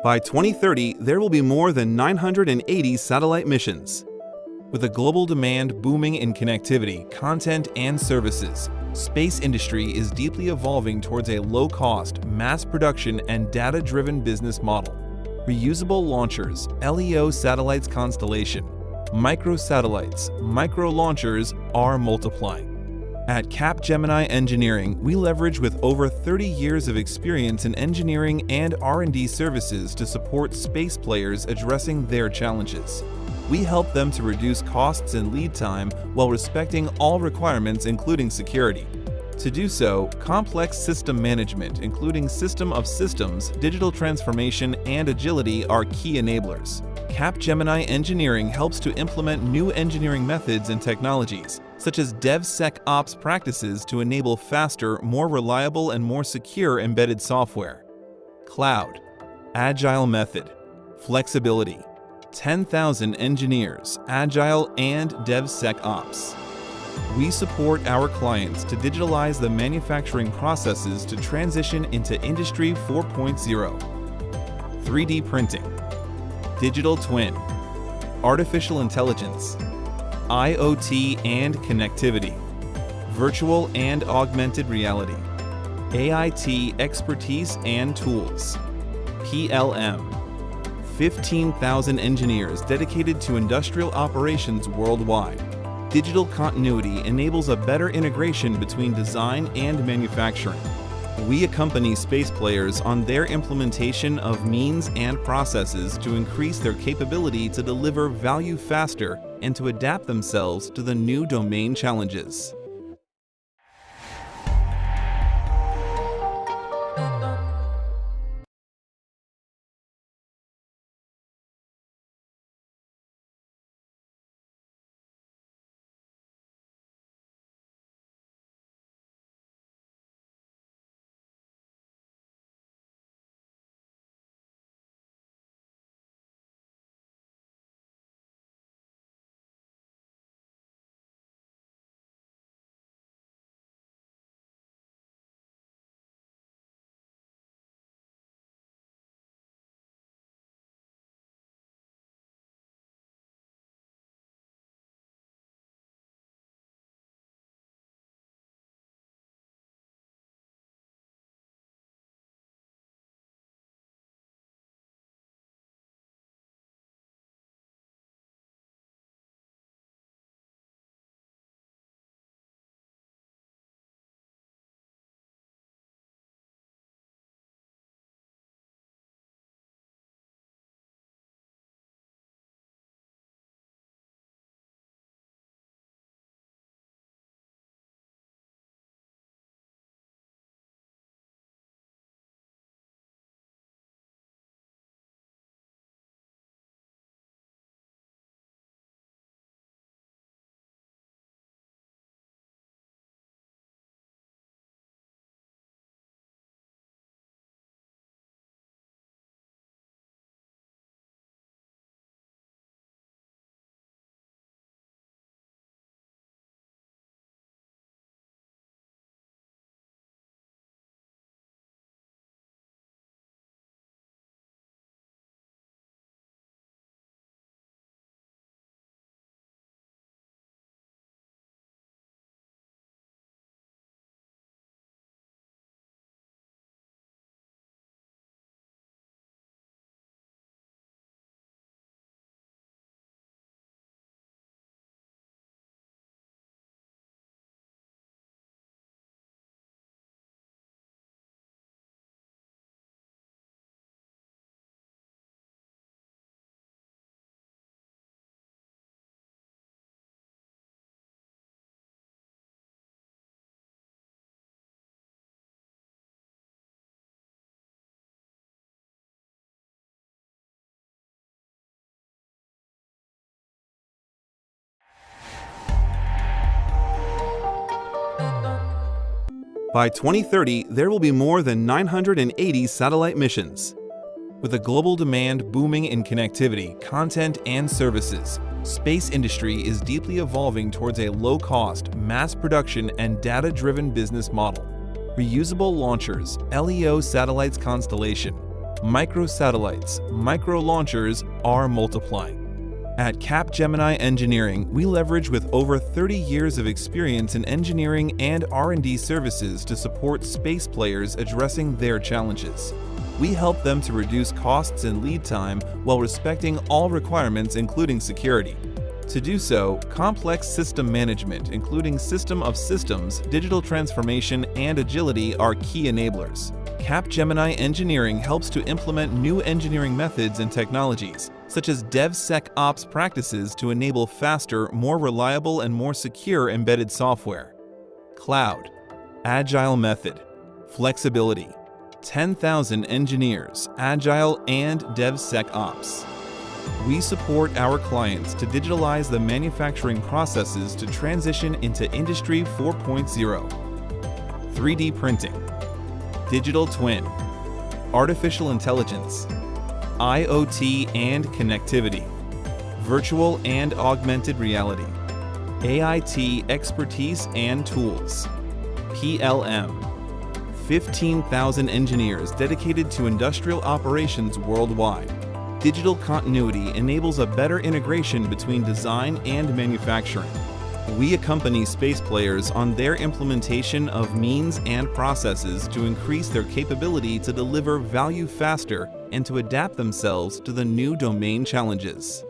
By 2030, there will be more than 980 satellite missions. With a global demand booming in connectivity, content, and services, space industry is deeply evolving towards a low-cost, mass production, and data-driven business model. Reusable launchers, LEO satellites constellation, microsatellites, micro-launchers are multiplying. At Capgemini Engineering, we leverage with over 30 years of experience in engineering and R&D services to support space players addressing their challenges. We help them to reduce costs and lead time while respecting all requirements including security. To do so, complex system management, including system of systems, digital transformation, and agility are key enablers. Capgemini Engineering helps to implement new engineering methods and technologies, such as DevSecOps practices to enable faster, more reliable, and more secure embedded software. Cloud, Agile method, flexibility, 10,000 engineers, Agile and DevSecOps. We support our clients to digitalize the manufacturing processes to transition into Industry 4.0. 3D printing, digital twin, artificial intelligence, IoT and connectivity, virtual and augmented reality, AIT expertise and tools, PLM, 15,000 engineers dedicated to industrial operations worldwide. Digital continuity enables a better integration between design and manufacturing. We accompany space players on their implementation of means and processes to increase their capability to deliver value faster and to adapt themselves to the new domain challenges. By 2030, there will be more than 980 satellite missions. With a global demand booming in connectivity, content, and services, space industry is deeply evolving towards a low-cost, mass production, and data-driven business model. Reusable launchers, LEO satellites constellation, microsatellites, micro-launchers are multiplying. At Capgemini Engineering, we leverage with over 30 years of experience in engineering and R&D services to support space players addressing their challenges. We help them to reduce costs and lead time while respecting all requirements, including security. To do so, complex system management, including system of systems, digital transformation, and agility are key enablers. Capgemini Engineering helps to implement new engineering methods and technologies, such as DevSecOps practices to enable faster, more reliable, and more secure embedded software. Cloud, Agile method, flexibility, 10,000 engineers, Agile and DevSecOps. We support our clients to digitalize the manufacturing processes to transition into Industry 4.0. 3D printing, digital twin, artificial intelligence, IoT and connectivity, virtual and augmented reality, AIT expertise and tools, PLM, 15,000 engineers dedicated to industrial operations worldwide. Digital continuity enables a better integration between design and manufacturing. We accompany space players on their implementation of means and processes to increase their capability to deliver value faster and to adapt themselves to the new domain challenges.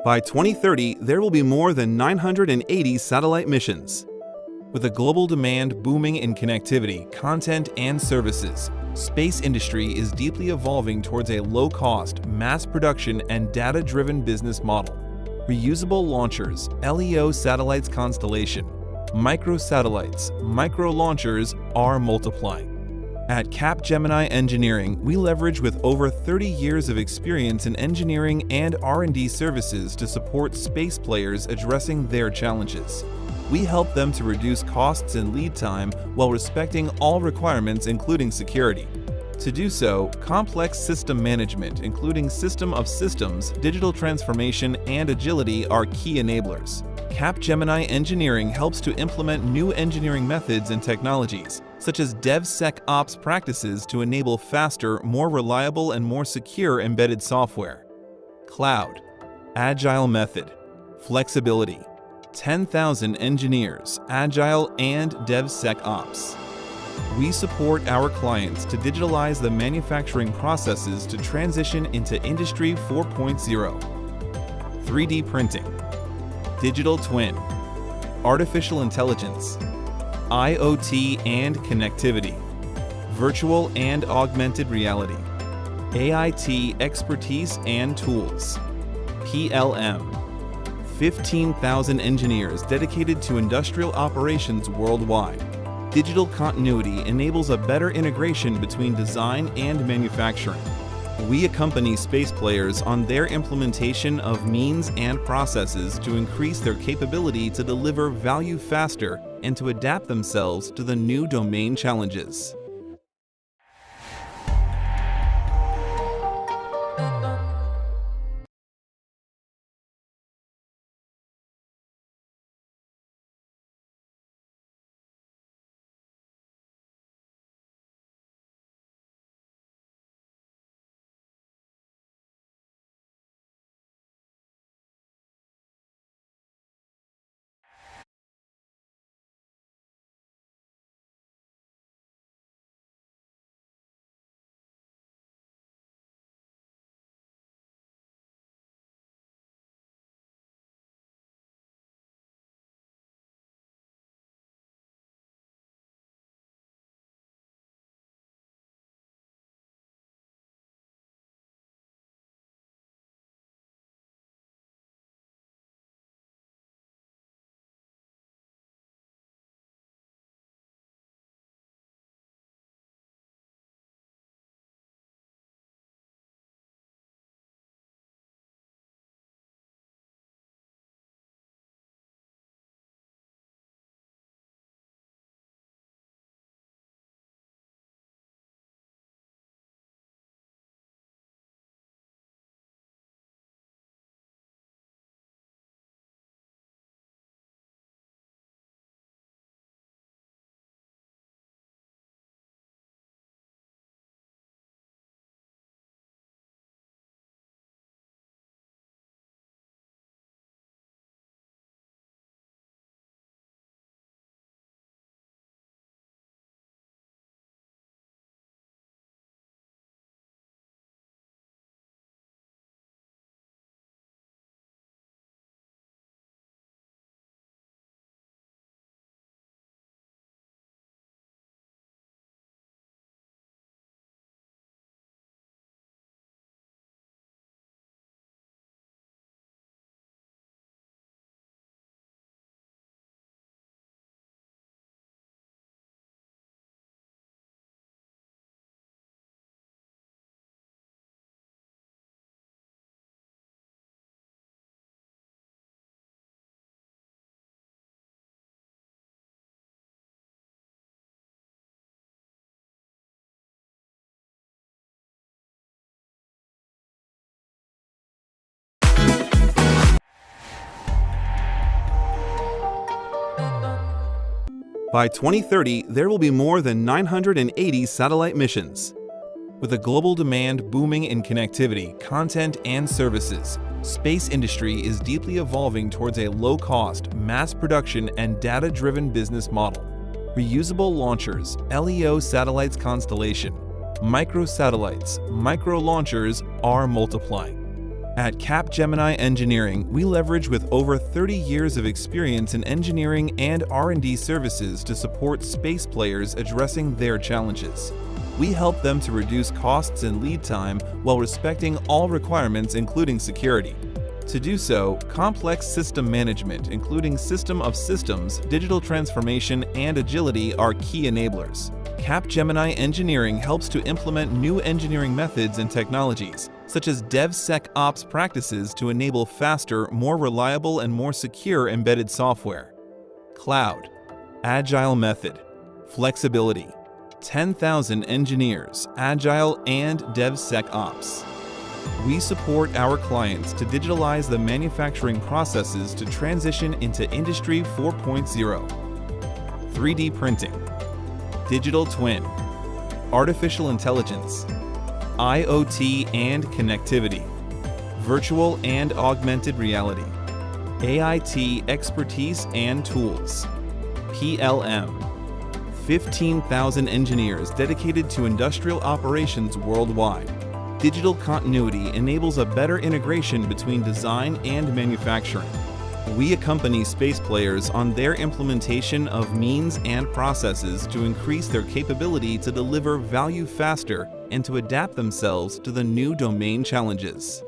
By 2030, there will be more than 980 satellite missions. With a global demand booming in connectivity, content, and services, space industry is deeply evolving towards a low-cost, mass production, and data-driven business model. Reusable launchers, LEO satellites constellation, microsatellites, micro-launchers are multiplying. At Capgemini Engineering, we leverage with over 30 years of experience in engineering and R&D services to support space players addressing their challenges. We help them to reduce costs and lead time while respecting all requirements, including security. To do so, complex system management, including system of systems, digital transformation, and agility are key enablers. Capgemini Engineering helps to implement new engineering methods and technologies, such as DevSecOps practices to enable faster, more reliable, and more secure embedded software. Cloud, Agile method, flexibility, 10,000 engineers, Agile and DevSecOps. We support our clients to digitalize the manufacturing processes to transition into Industry 4.0. 3D printing, digital twin, artificial intelligence, IoT and connectivity, virtual and augmented reality, AIT expertise and tools, PLM, 15,000 engineers dedicated to industrial operations worldwide. Digital continuity enables a better integration between design and manufacturing. We accompany space players on their implementation of means and processes to increase their capability to deliver value faster and to adapt themselves to the new domain challenges. By 2030, there will be more than 980 satellite missions. With a global demand booming in connectivity, content, and services, space industry is deeply evolving towards a low-cost, mass production, and data-driven business model. Reusable launchers, LEO satellites constellation, microsatellites, micro-launchers are multiplying. At Capgemini Engineering, we leverage with over 30 years of experience in engineering and R&D services to support space players addressing their challenges. We help them to reduce costs and lead time while respecting all requirements, including security. To do so, complex system management, including system of systems, digital transformation, and agility are key enablers. Capgemini Engineering helps to implement new engineering methods and technologies, such as DevSecOps practices to enable faster, more reliable, and more secure embedded software. cloud, agile method, flexibility, 10,000 engineers, agile and DevSecOps. We support our clients to digitalize the manufacturing processes to transition into Industry 4.0. 3D printing, digital twin, artificial intelligence, IoT and connectivity, virtual and augmented reality, AIT expertise and tools, PLM, 15,000 engineers dedicated to industrial operations worldwide. Digital continuity enables a better integration between design and manufacturing. We accompany space players on their implementation of means and processes to increase their capability to deliver value faster and to adapt themselves to the new domain challenges.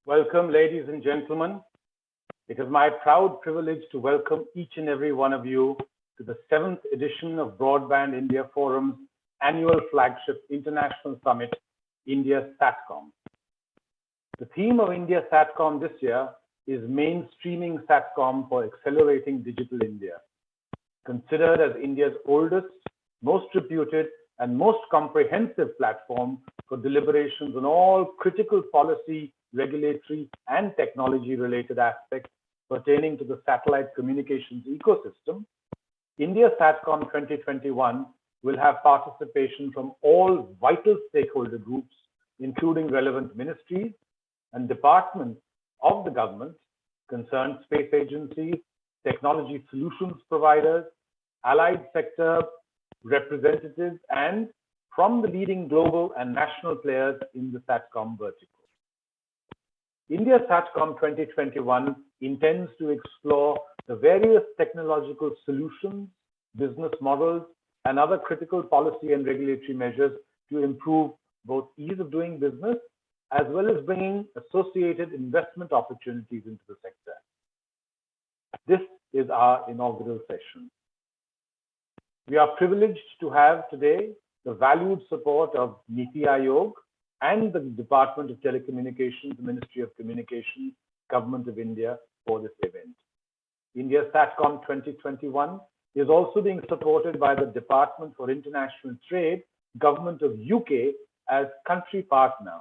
Welcome, ladies and gentlemen. It is my proud privilege to welcome each and every one of you to the 7th edition of Broadband India Forum's annual flagship international summit, India Satcom. The theme of India Satcom this year is mainstreaming Satcom for accelerating digital India. Considered as India's oldest, most reputed, and most comprehensive platform for deliberations on all critical policy, regulatory, and technology-related aspects pertaining to the satellite communications ecosystem, India Satcom 2021 will have participation from all vital stakeholder groups, including relevant ministries and departments of the government, concerned space agencies, technology solutions providers, allied sector representatives, and from the leading global and national players in the Satcom vertical. India Satcom 2021 intends to explore the various technological solutions, business models, and other critical policy and regulatory measures to improve both ease of doing business as well as bringing associated investment opportunities into the sector. This is our inaugural session. We are privileged to have today the valued support of Niti Aayog and the Department of Telecommunications, the Ministry of Communications, Government of India for this event. India Satcom 2021 is also being supported by the Department for International Trade, Government of UK as country partner,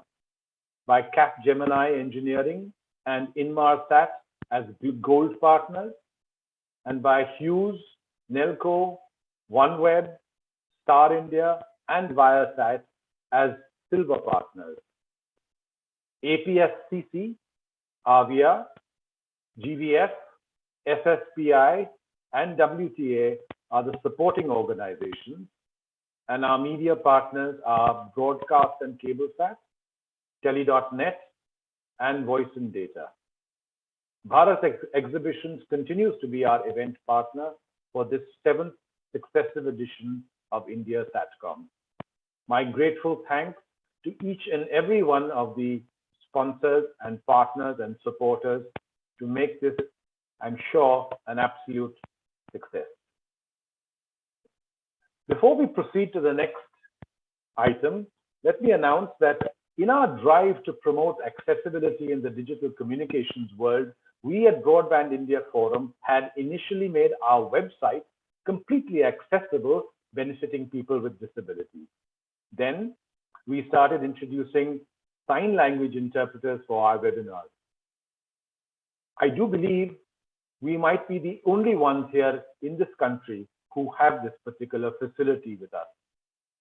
by Capgemini Engineering and Inmarsat as gold partners, and by Hughes, Nelco, OneWeb, Star India, and Viasat as silver partners. APSCC, Avia, GVF, FSPI, and WTA are the supporting organizations, and our media partners are Broadcast and Cablesat, Tele.net, and Voice and Data. Bharat Exhibitions continues to be our event partner for this 7th successive edition of India Satcom. My grateful thanks to each and every one of the sponsors and partners and supporters to make this, I'm sure, an absolute success. Before we proceed to the next item, let me announce that in our drive to promote accessibility in the digital communications world, we at Broadband India Forum had initially made our website completely accessible, benefiting people with disabilities. Then we started introducing sign language interpreters for our webinars. I do believe we might be the only ones here in this country who have this particular facility with us.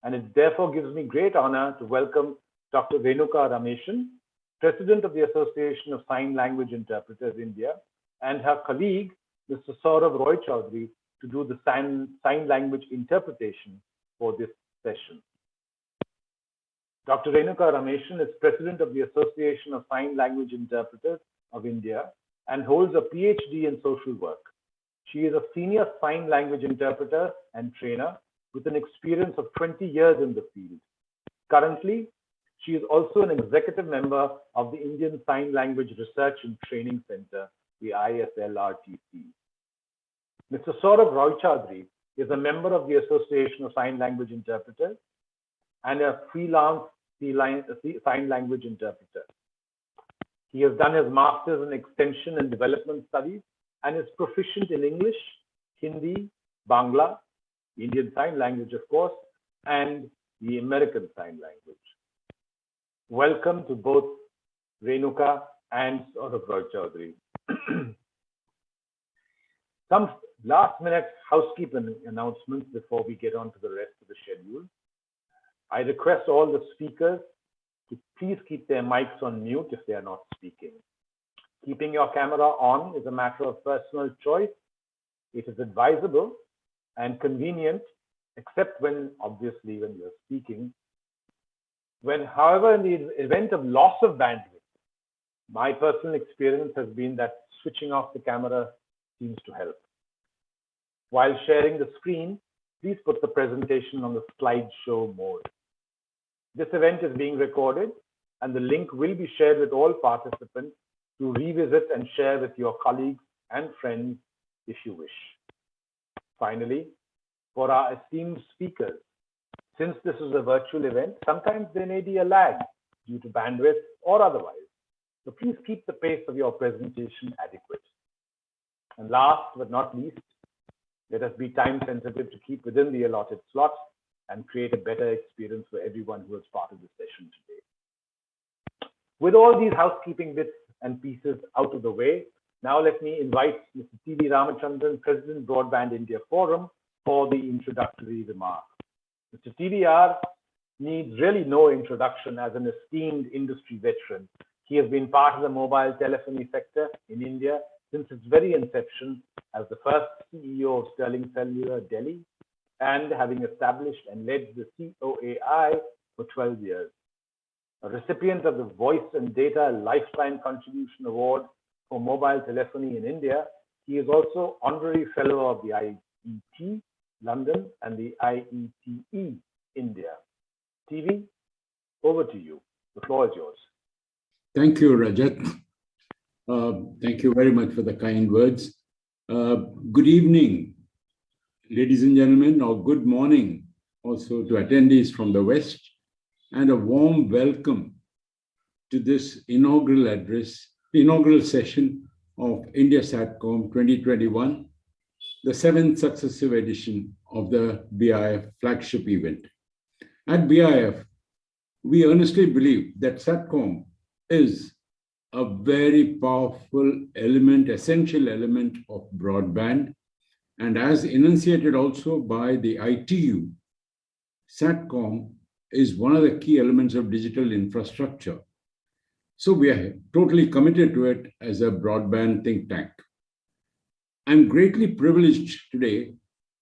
And it therefore gives me great honor to welcome Dr. Renuka Rameshan, President of the Association of Sign Language Interpreters India, and her colleague, Mr. Saurav Roy Chaudhary, to do the sign language interpretation for this session. Dr. Renuka Rameshan is President of the Association of Sign Language Interpreters of India and holds a PhD in social work. She is a senior sign language interpreter and trainer with an experience of 20 years in the field. Currently, she is also an executive member of the Indian Sign Language Research and Training Center, the ISLRTC. Mr. Saurav Roy Chaudhary is a member of the Association of Sign Language Interpreters and a freelance sign language interpreter. He has done his master's in extension and development studies and is proficient in English, Hindi, Bangla, Indian Sign Language, of course, and the American Sign Language. Welcome to both Renuka and Saurav Roy Chaudhary. Some last-minute housekeeping announcements before we get on to the rest of the schedule. I request all the speakers to please keep their mics on mute if they are not speaking. Keeping your camera on is a matter of personal choice. It is advisable and convenient, except when, obviously, when you're speaking. However, in the event of loss of bandwidth, my personal experience has been that switching off the camera seems to help. While sharing the screen, please put the presentation on the slideshow mode. This event is being recorded, and the link will be shared with all participants to revisit and share with your colleagues and friends if you wish. Finally, for our esteemed speakers, since this is a virtual event, sometimes there may be a lag due to bandwidth or otherwise. So please keep the pace of your presentation adequate. And last but not least, let us be time sensitive to keep within the allotted slots and create a better experience for everyone who is part of the session today. With all these housekeeping bits and pieces out of the way, now let me invite Mr. T.V. Ramachandran, President, Broadband India Forum, for the introductory remarks. Mr. TVR needs really no introduction as an esteemed industry veteran. He has been part of the mobile telephony sector in India since its very inception as the first CEO of Sterling Cellular Delhi, and having established and led the COAI for 12 years. A recipient of the Voice and Data Lifetime Contribution Award for Mobile Telephony in India, he is also Honorary Fellow of the IET London and the IETE India. TV, over to you. The floor is yours. Thank you, Rajat. Thank you very much for the kind words. Good evening, ladies and gentlemen, or good morning also to attendees from the West, and a warm welcome to this inaugural session of India Satcom 2021, the 7th successive edition of the BIF flagship event. At BIF, we earnestly believe that Satcom is a very powerful element, essential element of broadband, and as enunciated also by the ITU, Satcom is one of the key elements of digital infrastructure. So we are totally committed to it as a broadband think tank. I'm greatly privileged today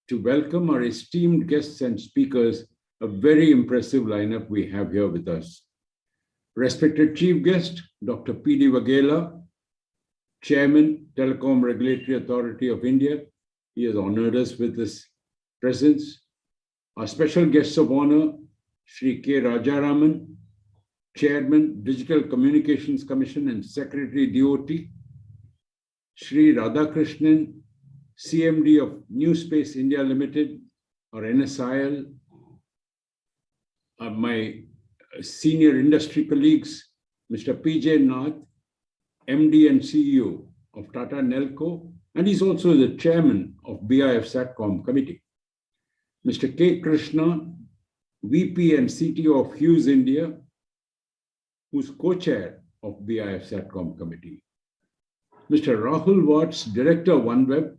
to welcome our esteemed guests and speakers, a very impressive lineup we have here with us. Respected Chief Guest, Dr. P.D. Waghela, Chairman, Telecom Regulatory Authority of India. He has honored us with his presence. Our special guests of honor, Shri K. Rajaraman, Chairman, Digital Communications Commission and Secretary, DOT. Shri Radhakrishnan, CMD of New Space India Limited, or NSIL. My senior industry colleagues, Mr. P.J. Nath, MD and CEO of Tata Nelco, and he's also the chairman of BIF Satcom Committee. Mr. K. Krishna, VP and CTO of Hughes India, who's co-chair of BIF Satcom Committee. Mr. Rahul Watts, Director of OneWeb,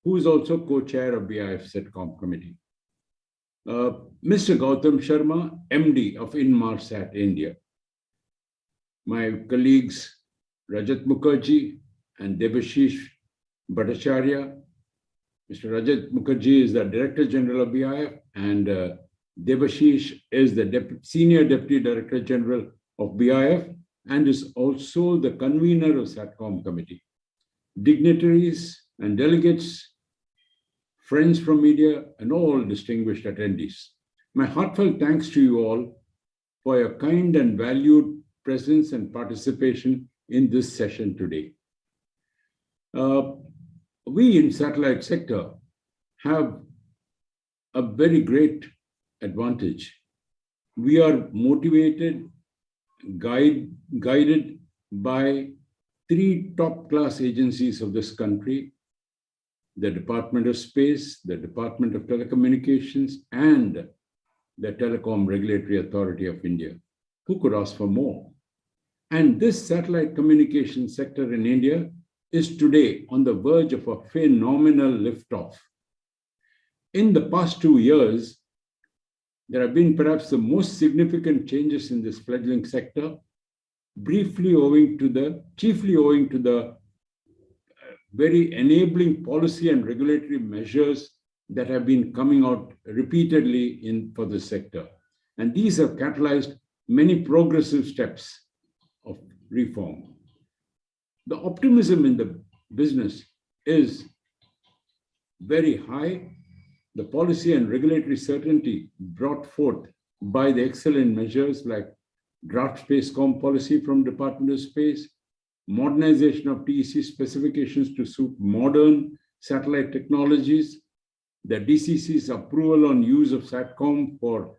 who is also co-chair of BIF Satcom Committee. Mr. Gautham Sharma, MD of Inmarsat India. My colleagues, Rajat Mukherjee and Debashish Bhattacharya. Mr. Rajat Mukherjee is the Director General of BIF, and Debashish is the Senior Deputy Director General of BIF and is also the convener of Satcom Committee. Dignitaries and delegates, friends from media, and all distinguished attendees. My heartfelt thanks to you all for your kind and valued presence and participation in this session today. We in satellite sector have a very great advantage. We are motivated, guided by three top-class agencies of this country: the Department of Space, the Department of Telecommunications, and the Telecom Regulatory Authority of India. Who could ask for more? And this satellite communication sector in India is today on the verge of a phenomenal liftoff. In the past 2 years, there have been perhaps the most significant changes in this fledgling sector, chiefly owing to the very enabling policy and regulatory measures that have been coming out repeatedly for the sector. And these have catalyzed many progressive steps of reform. The optimism in the business is very high. The policy and regulatory certainty brought forth by the excellent measures like draft Spacecom policy from Department of Space, modernization of TEC specifications to suit modern satellite technologies, the DCC's approval on use of Satcom for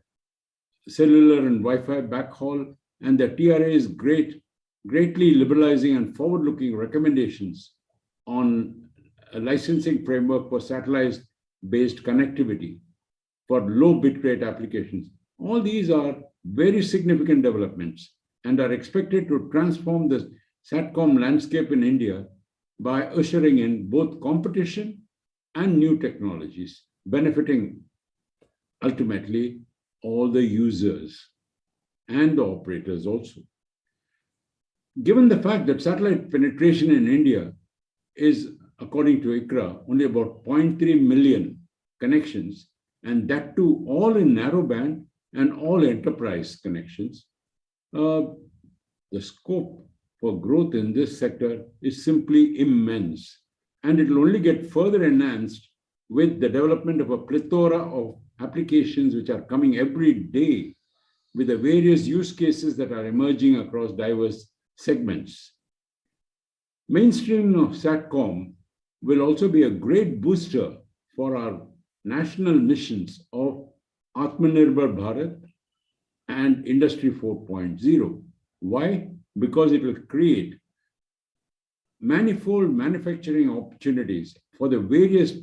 cellular and Wi-Fi backhaul, and the TRA's greatly liberalizing and forward-looking recommendations on a licensing framework for satellite-based connectivity for low bitrate applications. All these are very significant developments and are expected to transform the Satcom landscape in India by ushering in both competition and new technologies, benefiting ultimately all the users and the operators also. Given the fact that satellite penetration in India is, according to ICRA, only about 0.3 million connections, and that too all in narrowband and all enterprise connections, the scope for growth in this sector is simply immense. And it will only get further enhanced with the development of a plethora of applications which are coming every day with the various use cases that are emerging across diverse segments. Mainstreaming of Satcom will also be a great booster for our national missions of Atmanirbhar Bharat and Industry 4.0. Why? Because it will create manifold manufacturing opportunities for the various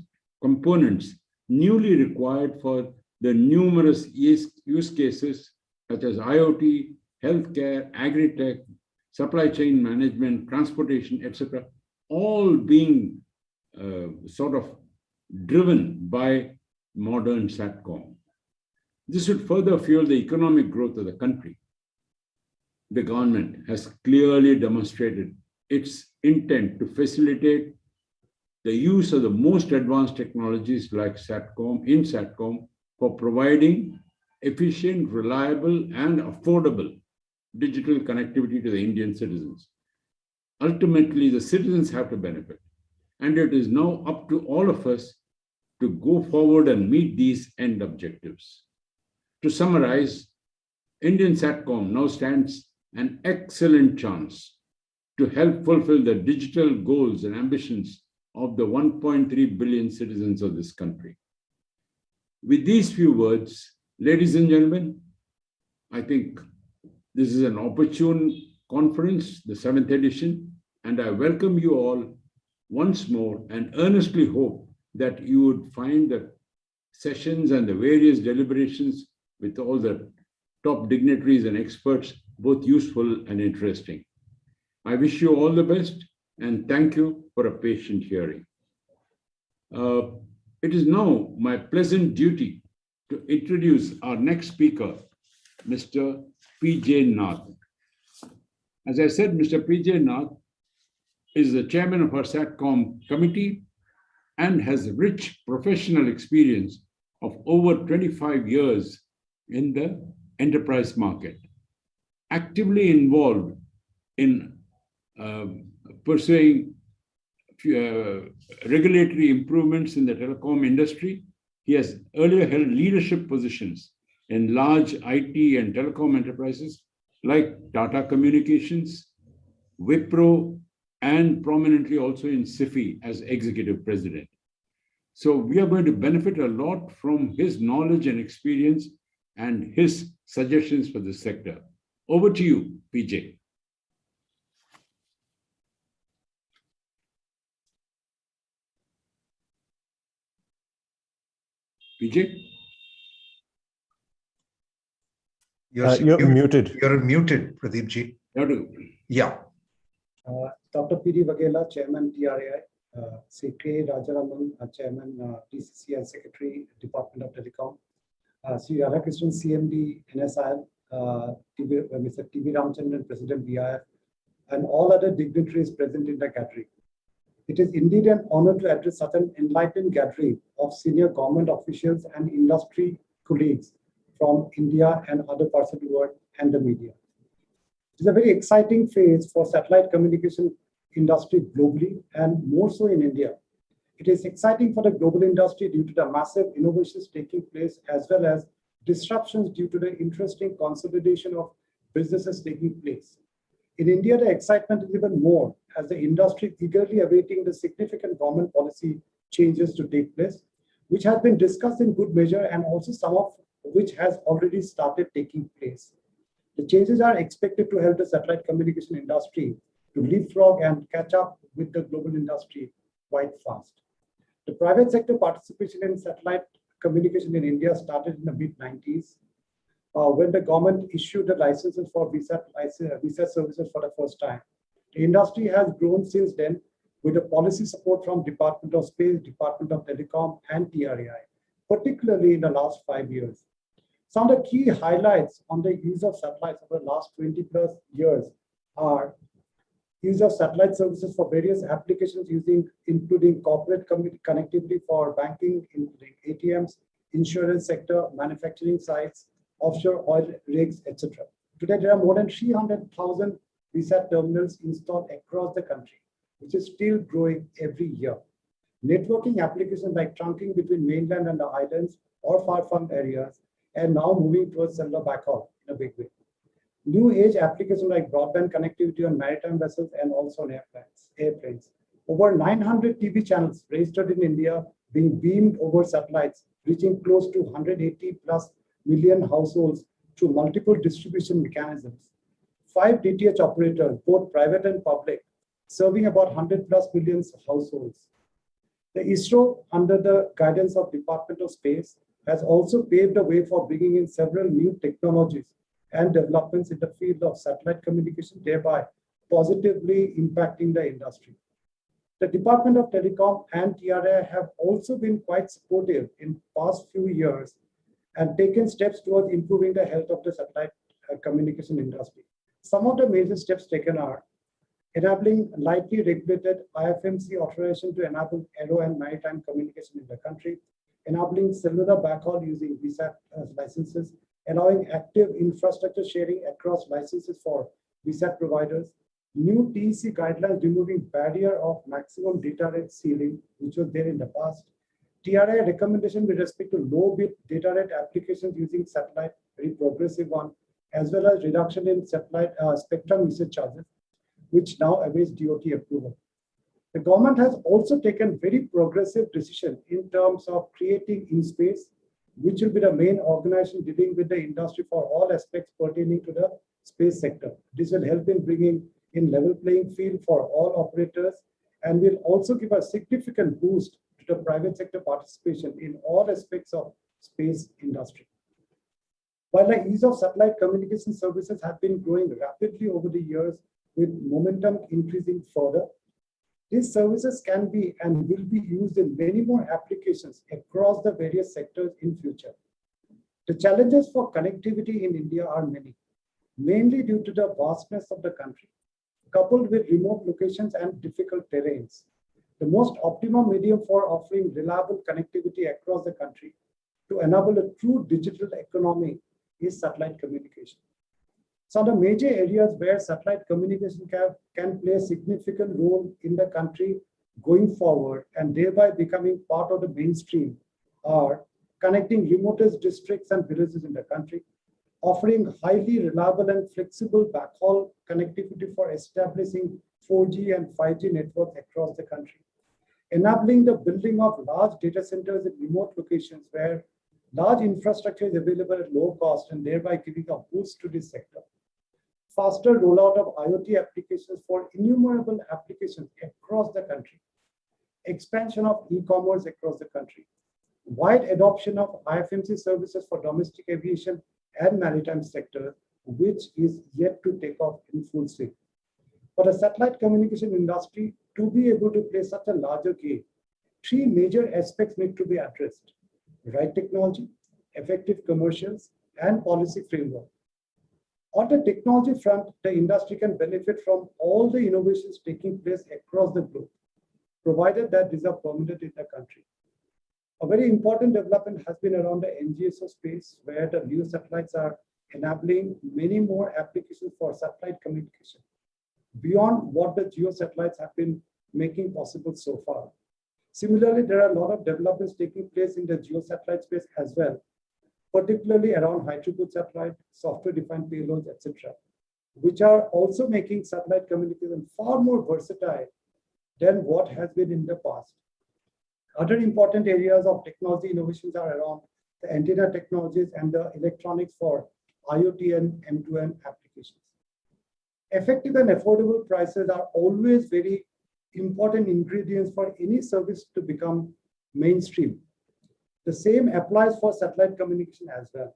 components newly required for the numerous use cases such as IoT, healthcare, agri-tech, supply chain management, transportation, etc., all being sort of driven by modern Satcom. This would further fuel the economic growth of the country. The government has clearly demonstrated its intent to facilitate the use of the most advanced technologies like Satcom for providing efficient, reliable, and affordable digital connectivity to the Indian citizens. Ultimately, the citizens have to benefit. And it is now up to all of us to go forward and meet these end objectives. To summarize, Indian Satcom now stands an excellent chance to help fulfill the digital goals and ambitions of the 1.3 billion citizens of this country. With these few words, ladies and gentlemen, I think this is an opportune conference, the 7th edition, and I welcome you all once more and earnestly hope that you would find the sessions and the various deliberations with all the top dignitaries and experts both useful and interesting. I wish you all the best and thank you for a patient hearing. It is now my pleasant duty to introduce our next speaker, Mr. P.J. Nath. As I said, Mr. P.J. Nath is the chairman of our Satcom committee and has rich professional experience of over 25 years in the enterprise market, actively involved in pursuing regulatory improvements in the telecom industry. He has earlier held leadership positions in large IT and telecom enterprises like Tata Communications, Wipro, and prominently also in SIFI as executive president. So we are going to benefit a lot from his knowledge and experience and his suggestions for this sector. Over to you, PJ. PJ? You're muted. You're muted, Pradeep ji. Yeah. Dr. P.D. Waghela, Chairman, TRAI, Sri K. Rajaraman, Chairman, TCC and Secretary, Department of Telecom, Sri Radhakrishnan, CMD, NSIL, Mr. T.V. Ramchandran, President, BIF, and all other dignitaries present in the gathering. It is indeed an honor to address such an enlightened gathering of senior government officials and industry colleagues from India and other parts of the world and the media. It is a very exciting phase for satellite communication industry globally and more so in India. It is exciting for the global industry due to the massive innovations taking place as well as disruptions due to the interesting consolidation of businesses taking place. In India, the excitement is even more as the industry is eagerly awaiting the significant government policy changes to take place, which has been discussed in good measure and also some of which has already started taking place. The changes are expected to help the satellite communication industry to leapfrog and catch up with the global industry quite fast. The private sector participation in satellite communication in India started in the mid-90s when the government issued the licenses for VSAT services for the first time. The industry has grown since then with the policy support from Department of Space, Department of Telecom, and TRAI, particularly in the last 5 years. Some of the key highlights on the use of satellites over the last 20 plus years are use of satellite services for various applications including corporate connectivity for banking, including ATMs, insurance sector, manufacturing sites, offshore oil rigs, etc. Today, there are more than 300,000 VSAT terminals installed across the country, which is still growing every year. Networking applications like trunking between mainland and the islands or far-flung areas and now moving towards cellular backhaul in a big way. New age applications like broadband connectivity on maritime vessels and also on airplanes. Over 900 TV channels registered in India being beamed over satellites, reaching close to 180 plus million households through multiple distribution mechanisms. 5 DTH operators, both private and public, serving about 100 plus million households. The ISRO, under the guidance of Department of Space, has also paved the way for bringing in several new technologies and developments in the field of satellite communication, thereby positively impacting the industry. The Department of Telecom and TRAI have also been quite supportive in past few years and taken steps towards improving the health of the satellite communication industry. Some of the major steps taken are enabling lightly regulated IFMC authorization to enable aero and maritime communication in the country, enabling cellular backhaul using VSAT licenses, allowing active infrastructure sharing across licenses for VSAT providers, new TEC guidelines removing barrier of maximum data rate ceiling, which was there in the past, TRI recommendation with respect to low bit data rate applications using satellite, very progressive one, as well as reduction in satellite spectrum usage charges, which now awaits DOT approval. The government has also taken very progressive decision in terms of creating InSpace, which will be the main organization dealing with the industry for all aspects pertaining to the space sector. This will help in bringing in level playing field for all operators and will also give a significant boost to the private sector participation in all aspects of space industry. While the ease of satellite communication services have been growing rapidly over the years with momentum increasing further, these services can be and will be used in many more applications across the various sectors in future. The challenges for connectivity in India are many, mainly due to the vastness of the country, coupled with remote locations and difficult terrains. The most optimum medium for offering reliable connectivity across the country to enable a true digital economy is satellite communication. So the major areas where satellite communication can play a significant role in the country going forward and thereby becoming part of the mainstream are connecting remotest districts and villages in the country, offering highly reliable and flexible backhaul connectivity for establishing 4G and 5G networks across the country, enabling the building of large data centers in remote locations where large infrastructure is available at low cost and thereby giving a boost to this sector. Faster rollout of IoT applications for innumerable applications across the country, expansion of e-commerce across the country, wide adoption of IFMC services for domestic aviation and maritime sector, which is yet to take off in full swing. For the satellite communication industry to be able to play such a larger game, three major aspects need to be addressed: right technology, effective commercials, and policy framework. On the technology front, the industry can benefit from all the innovations taking place across the globe, provided that these are permitted in the country. A very important development has been around the NGSO space, where the LEO satellites are enabling many more applications for satellite communication, beyond what the GEO satellites have been making possible so far. Similarly, there are a lot of developments taking place in the GEO satellite space as well, particularly around high-throughput satellite, software-defined payloads, etc., which are also making satellite communication far more versatile than what has been in the past. Other important areas of technology innovations are around the antenna technologies and the electronics for IoT and M2M applications. Effective and affordable prices are always very important ingredients for any service to become mainstream. The same applies for satellite communication as well.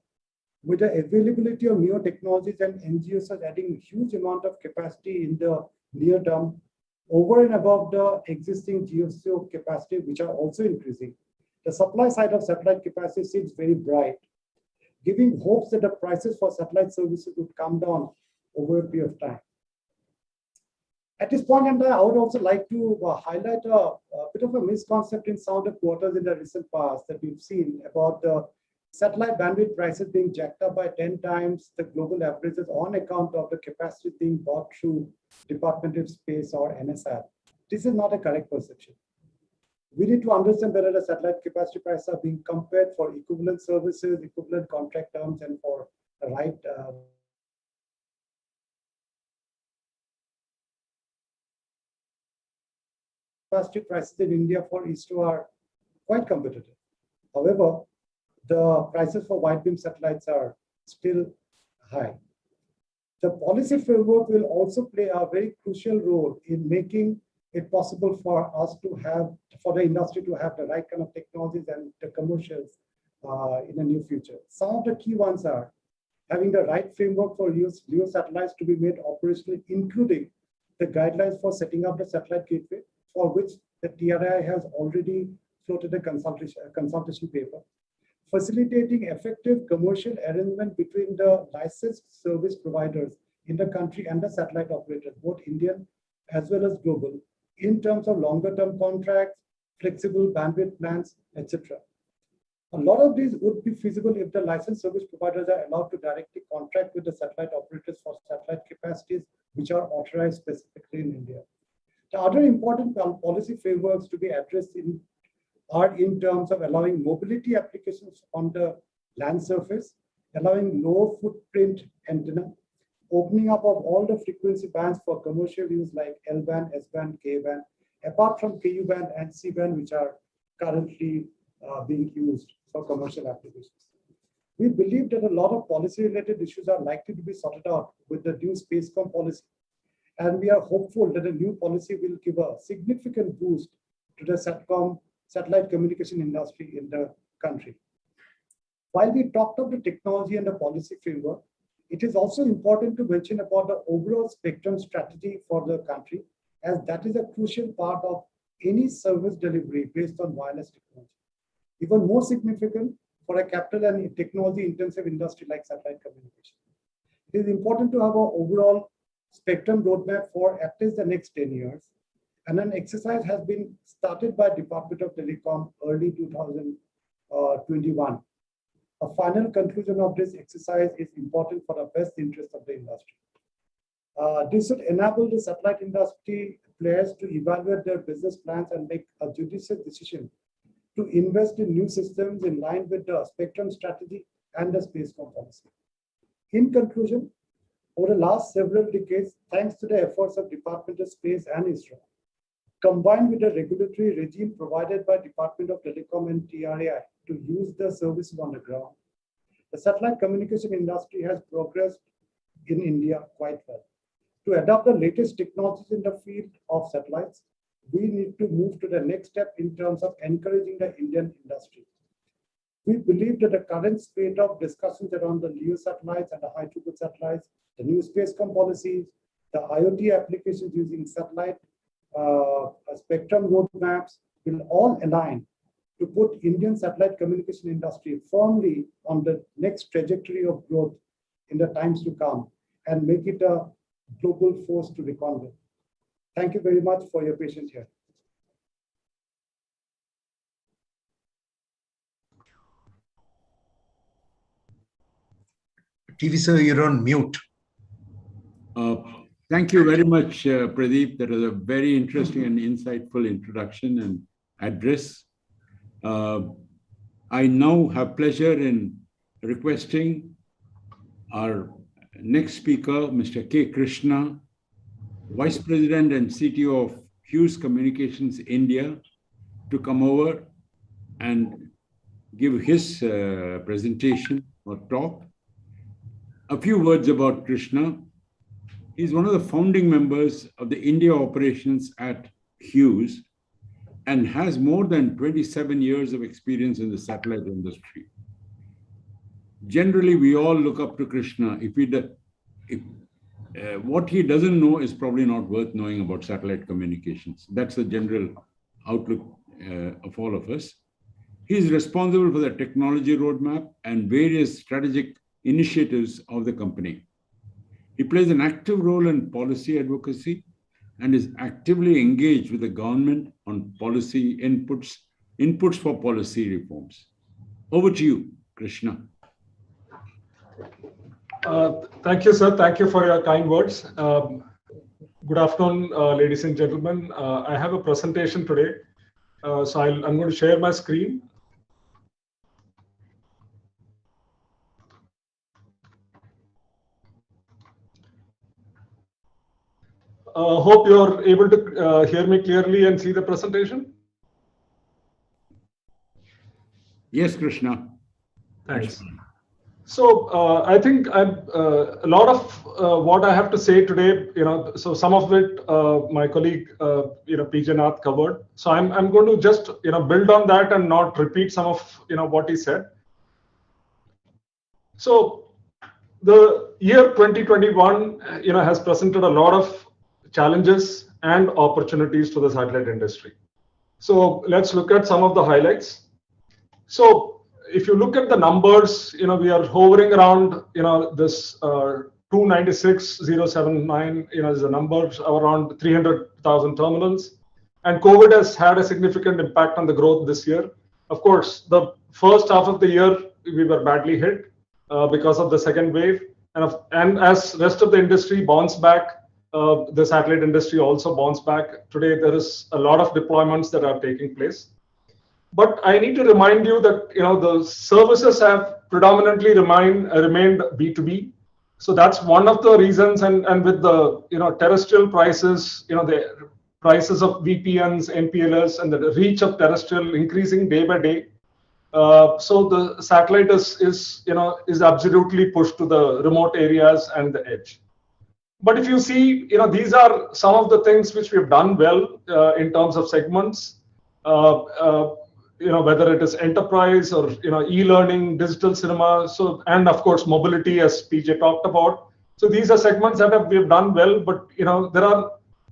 With the availability of new technologies and NGOs adding huge amount of capacity in the near term, over and above the existing GEO capacity, which are also increasing, the supply side of satellite capacity seems very bright, giving hopes that the prices for satellite services would come down over a period of time. At this point in time, I would also like to highlight a bit of a misconception in some of the quarters in the recent past that we've seen about the satellite bandwidth prices being jacked up by 10 times the global averages on account of the capacity being bought through Department of Space or NSR. This is not a correct perception. We need to understand whether the satellite capacity prices are being compared for equivalent services, equivalent contract terms, and for the right capacity prices in India for ISRO are quite competitive. However, the prices for wide-beam satellites are still high. The policy framework will also play a very crucial role in making it possible for us to have, for the industry to have the right kind of technologies and the commercials in the near future. Some of the key ones are having the right framework for LEO satellites to be made operational, including the guidelines for setting up the satellite gateway, for which the TRI has already floated a consultation paper. Facilitating effective commercial arrangement between the licensed service providers in the country and the satellite operators, both Indian as well as global, in terms of longer-term contracts, flexible bandwidth plans, etc. A lot of these would be feasible if the licensed service providers are allowed to directly contract with the satellite operators for satellite capacities which are authorized specifically in India. The other important policy frameworks to be addressed are in terms of allowing mobility applications on the land surface, allowing low footprint antenna, opening up of all the frequency bands for commercial use like L-band, S-band, K-band, apart from Ku-band and C-band, which are currently being used for commercial applications. We believe that a lot of policy-related issues are likely to be sorted out with the new Spacecom policy, and we are hopeful that a new policy will give a significant boost to the Satcom satellite communication industry in the country. While we talked of the technology and the policy framework, it is also important to mention about the overall spectrum strategy for the country, as that is a crucial part of any service delivery based on wireless technology. Even more significant for a capital and technology-intensive industry like satellite communication. It is important to have an overall spectrum roadmap for at least the next 10 years. And an exercise has been started by Department of Telecom early 2021. A final conclusion of this exercise is important for the best interest of the industry. This should enable the satellite industry players to evaluate their business plans and make a judicious decision to invest in new systems in line with the spectrum strategy and the Spacecom policy. In conclusion, over the last several decades, thanks to the efforts of Department of Space and ISRO, combined with the regulatory regime provided by Department of Telecom and TRAI to use the services on the ground, the satellite communication industry has progressed in India quite well. To adopt the latest technologies in the field of satellites, we need to move to the next step in terms of encouraging the Indian industry. We believe that the current spate of discussions around the LEO satellites and the high throughput satellites, the new Spacecom policies, the IoT applications using satellite spectrum roadmaps will all align to put Indian satellite communication industry firmly on the next trajectory of growth in the times to come and make it a global force to reckon with. Thank you very much for your patience here. TV sir, you're on mute. Thank you very much, Pradeep. That was a very interesting and insightful introduction and address. I now have pleasure in requesting our next speaker, Mr. K. Krishna, Vice President and CTO of Hughes Communications India, to come over and give his presentation or talk. A few words about Krishna. He's one of the founding members of the India operations at Hughes and has more than 27 years of experience in the satellite industry. Generally, we all look up to Krishna. What he doesn't know is probably not worth knowing about satellite communications. That's the general outlook of all of us. He is responsible for the technology roadmap and various strategic initiatives of the company. He plays an active role in policy advocacy and is actively engaged with the government on policy inputs for policy reforms. Over to you, Krishna. Thank you, sir. Thank you for your kind words. Good afternoon, ladies and gentlemen. I have a presentation today. So I'm going to share my screen. Hope you're able to hear me clearly and see the presentation. Yes, Krishna. Thanks. So I think a lot of what I have to say today, so some of it my colleague, PJ Nath covered. So I'm going to just, build on that and not repeat some of, what he said. So the year 2021, has presented a lot of challenges and opportunities to the satellite industry. So let's look at some of the highlights. So if you look at the numbers, we are hovering around, this 296,079, is the numbers around 300,000 terminals. And COVID has had a significant impact on the growth this year. Of course, the first half of the year, we were badly hit because of the second wave. And as rest of the industry bounced back, the satellite industry also bounce back. Today, there is a lot of deployments that are taking place. But I need to remind you that the services have predominantly remained B2B. So that's one of the reasons, and with the terrestrial prices, the prices of VPNs, MPLS, and the reach of terrestrial increasing day by day. So the satellite is absolutely pushed to the remote areas and the edge. But if you see, these are some of the things which we've done well in terms of segments. Whether it is enterprise or e-learning, digital cinema, and of course mobility, as PJ talked about. So these are segments that we've done well, but there are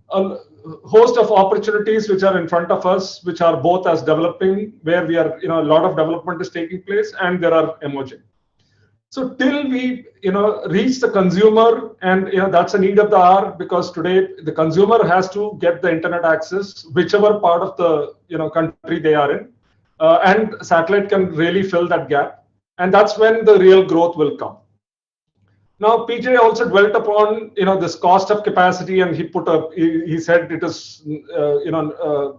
a host of opportunities which are in front of us, which are both as developing, where we are a lot of development is taking place, and there are emerging. So till we reach the consumer, and that's a need of the hour, because today the consumer has to get the internet access, whichever part of the country they are in. And satellite can really fill that gap, and that's when the real growth will come. Now, PJ also dwelt upon this cost of capacity, and he said it is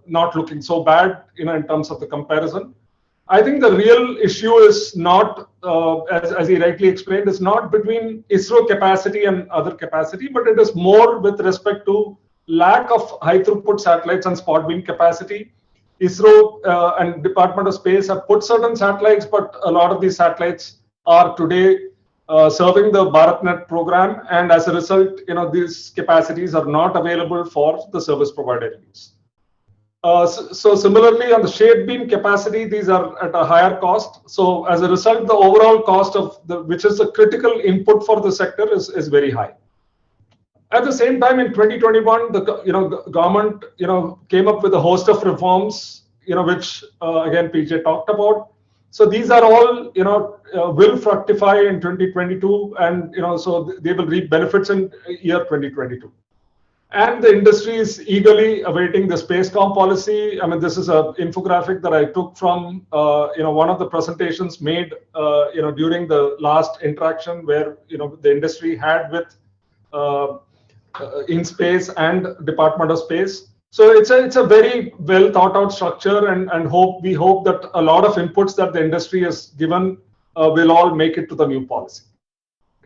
not looking so bad in terms of the comparison. I think the real issue is not, as he rightly explained, is not between ISRO capacity and other capacity, but it is more with respect to lack of high throughput satellites and spot beam capacity. ISRO and Department of Space have put certain satellites, but a lot of these satellites are today serving the BharatNet program, and as a result, these capacities are not available for the service provider use. So similarly, on the shade beam capacity, these are at a higher cost. So as a result, the overall cost of which is a critical input for the sector, is very high. At the same time, in 2021, the government came up with a host of reforms, which again PJ talked about. So these are all will fructify in 2022, and so they will reap benefits in year 2022. And the industry is eagerly awaiting the Spacecom policy. I mean, this is an infographic that I took from one of the presentations made during the last interaction, where the industry had with InSpace and Department of Space. So it's a very well thought out structure, and we hope that a lot of inputs that the industry has given will all make it to the new policy.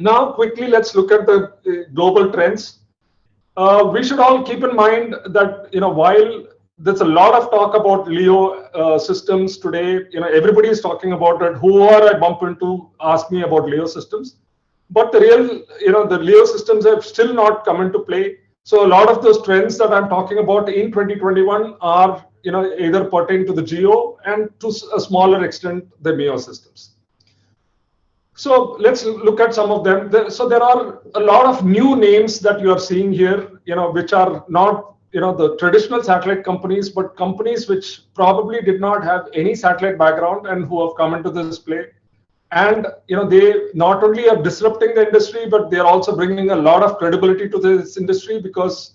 Now, quickly, let's look at the global trends. We should all keep in mind that while there's a lot of talk about LEO systems today, everybody is talking about it. Whoever I bump into ask me about LEO systems. But the real, the LEO systems have still not come into play. So a lot of those trends that I'm talking about in 2021 are, either pertain to the GEO and to a smaller extent, the MEO systems. So let's look at some of them. So there are a lot of new names that you are seeing here, which are not, the traditional satellite companies, but companies which probably did not have any satellite background and who have come into this play. And they not only are disrupting the industry, but they are also bringing a lot of credibility to this industry, because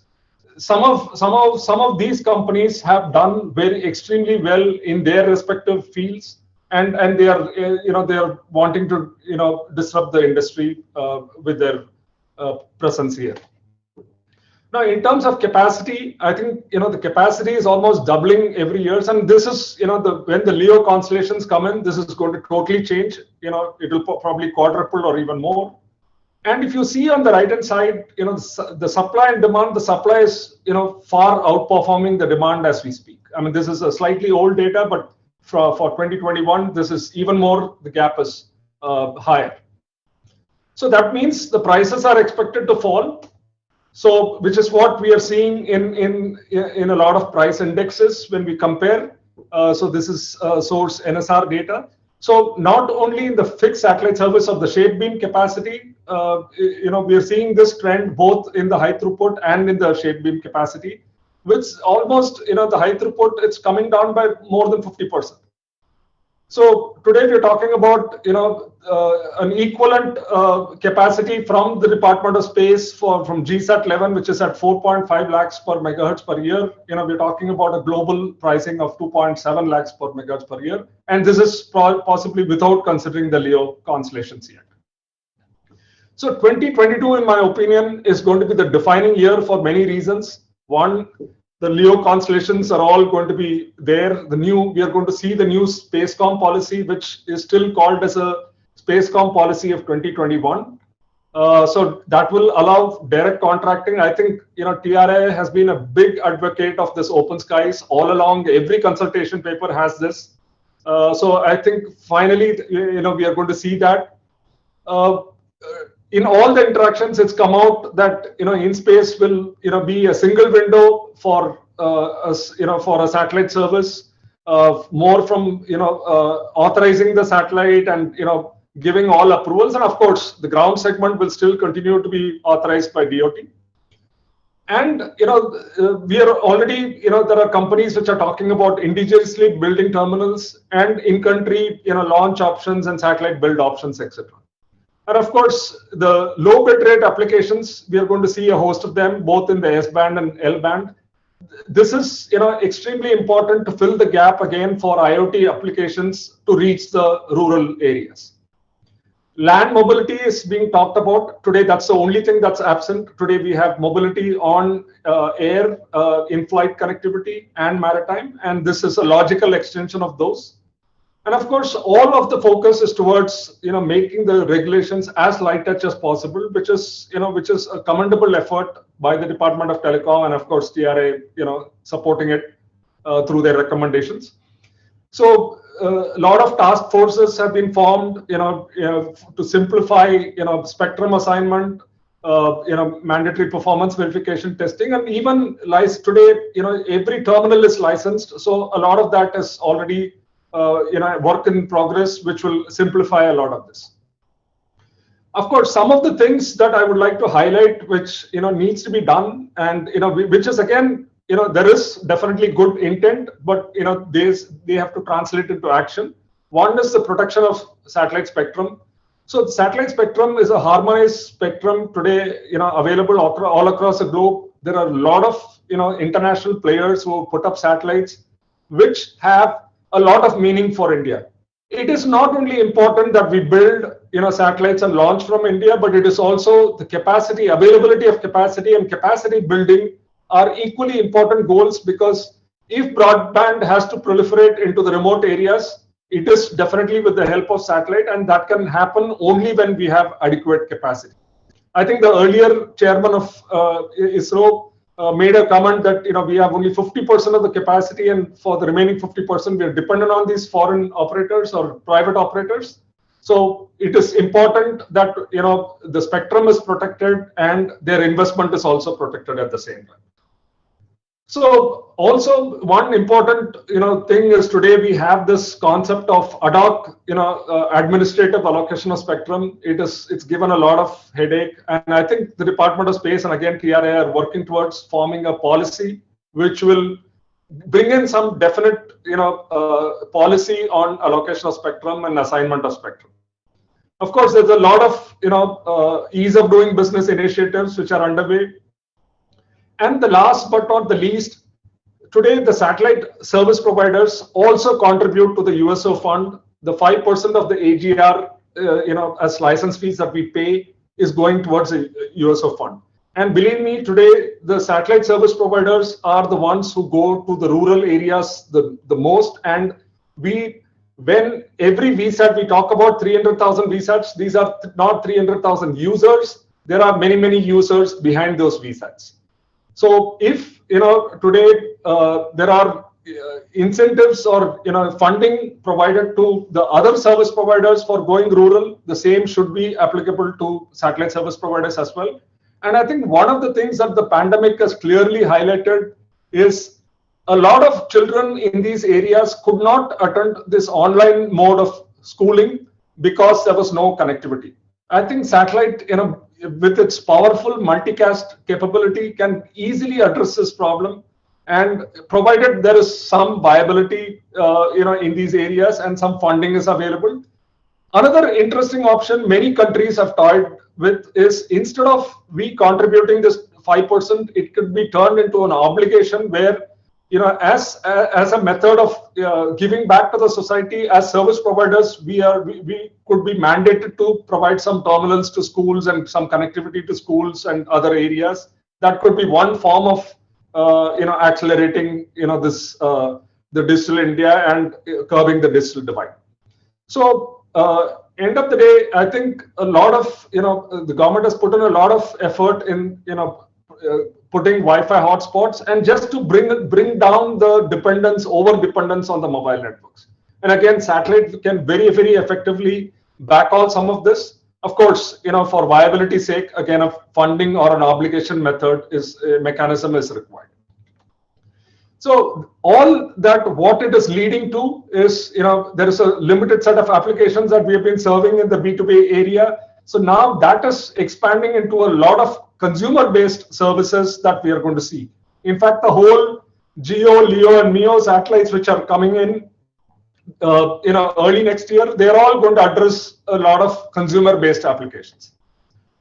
some of these companies have done extremely well in their respective fields, and they are they are wanting to disrupt the industry with their presence here. Now, in terms of capacity, I think the capacity is almost doubling every year, and this is when the LEO constellations come in, this is going to totally change. It will probably quadruple or even more. And if you see on the right hand side, the supply and demand, the supply is far outperforming the demand as we speak. I mean, this is a slightly old data, but for 2021, this is even more. The gap is higher. So that means the prices are expected to fall. So, which is what we are seeing in a lot of price indexes when we compare. So this is source NSR data. So not only in the fixed satellite service of the shape beam capacity, we are seeing this trend both in the high throughput and in the shape beam capacity, which almost the high throughput, it's coming down by more than 50%. So today we're talking about an equivalent capacity from the Department of Space from GSAT 11, which is at 4.5 lakhs per megahertz per year. We're talking about a global pricing of 2.7 lakhs per megahertz per year, and this is possibly without considering the LEO constellations yet. So 2022, in my opinion, is going to be the defining year for many reasons. One, the LEO constellations are all going to be there. We are going to see the new Spacecom policy, which is still called as a Spacecom policy of 2021. So that will allow direct contracting. I think TRA has been a big advocate of this open skies all along. Every consultation paper has this. So I think finally, we are going to see that. In all the interactions, it's come out that in-space will be a single window for for a satellite service, more from authorizing the satellite and giving all approvals, and of course the ground segment will still continue to be authorized by DOT. And we are already there are companies which are talking about indigenously building terminals and in-country launch options and satellite build options, etc. And of course, the low bit rate applications, we are going to see a host of them, both in the S-band and L-band. This is extremely important to fill the gap again for IoT applications to reach the rural areas. Land mobility is being talked about today. That's the only thing that's absent. Today we have mobility on air, in-flight connectivity, and maritime, and this is a logical extension of those. And of course, all of the focus is towards making the regulations as light touch as possible, which is a commendable effort by the Department of Telecom and of course TRA supporting it through their recommendations. So a lot of task forces have been formed to simplify spectrum assignment, mandatory performance verification testing, and even today every terminal is licensed, so a lot of that is already work in progress, which will simplify a lot of this. Of course, some of the things that I would like to highlight, which needs to be done, and which is again, there is definitely good intent, but they have to translate into action. One is the protection of satellite spectrum. So the satellite spectrum is a harmonized spectrum today, available all across the globe. There are a lot of international players who put up satellites, which have a lot of meaning for India. It is not only important that we build satellites and launch from India, but it is also the capacity, availability of capacity and capacity building are equally important goals, because if broadband has to proliferate into the remote areas, it is definitely with the help of satellite, and that can happen only when we have adequate capacity. I think the earlier chairman of ISRO made a comment that we have only 50% of the capacity, and for the remaining 50% we are dependent on these foreign operators or private operators. So it is important that the spectrum is protected and their investment is also protected at the same time. So also one important thing is today we have this concept of ad hoc administrative allocation of spectrum. It's given a lot of headache, and I think the Department of Space and again TRA are working towards forming a policy which will bring in some definite policy on allocation of spectrum and assignment of spectrum. Of course, there's a lot of ease of doing business initiatives which are underway. And the last but not the least, today the satellite service providers also contribute to the USO fund. The 5% of the AGR, as license fees that we pay is going towards a USO fund. And believe me, today the satellite service providers are the ones who go to the rural areas the most. And when every VSAT, we talk about 300,000 VSATs, these are not 300,000 users. There are many, many users behind those VSATs. So if today there are incentives or funding provided to the other service providers for going rural, the same should be applicable to satellite service providers as well. And I think one of the things that the pandemic has clearly highlighted is a lot of children in these areas could not attend this online mode of schooling because there was no connectivity. I think satellite, with its powerful multicast capability, can easily address this problem, and provided there is some viability in these areas and some funding is available. Another interesting option many countries have toyed with is, instead of we contributing this 5%, it could be turned into an obligation where as a method of giving back to the society, as service providers, we could be mandated to provide some terminals to schools and some connectivity to schools and other areas. That could be one form of accelerating this the digital India and curbing the digital divide. So end of the day, I think a lot of the government has put in a lot of effort in putting Wi-Fi hotspots and just to bring down the over dependence on the mobile networks. And again, satellite can very effectively backhaul some of this. Of course, for viability's sake, again, a funding or an obligation mechanism is required. So all that, what it is leading to is, there is a limited set of applications that we have been serving in the B2B area. So now that is expanding into a lot of consumer-based services that we are going to see. In fact, the whole GEO, LEO, and MEO satellites which are coming in, early next year, they're all going to address a lot of consumer-based applications.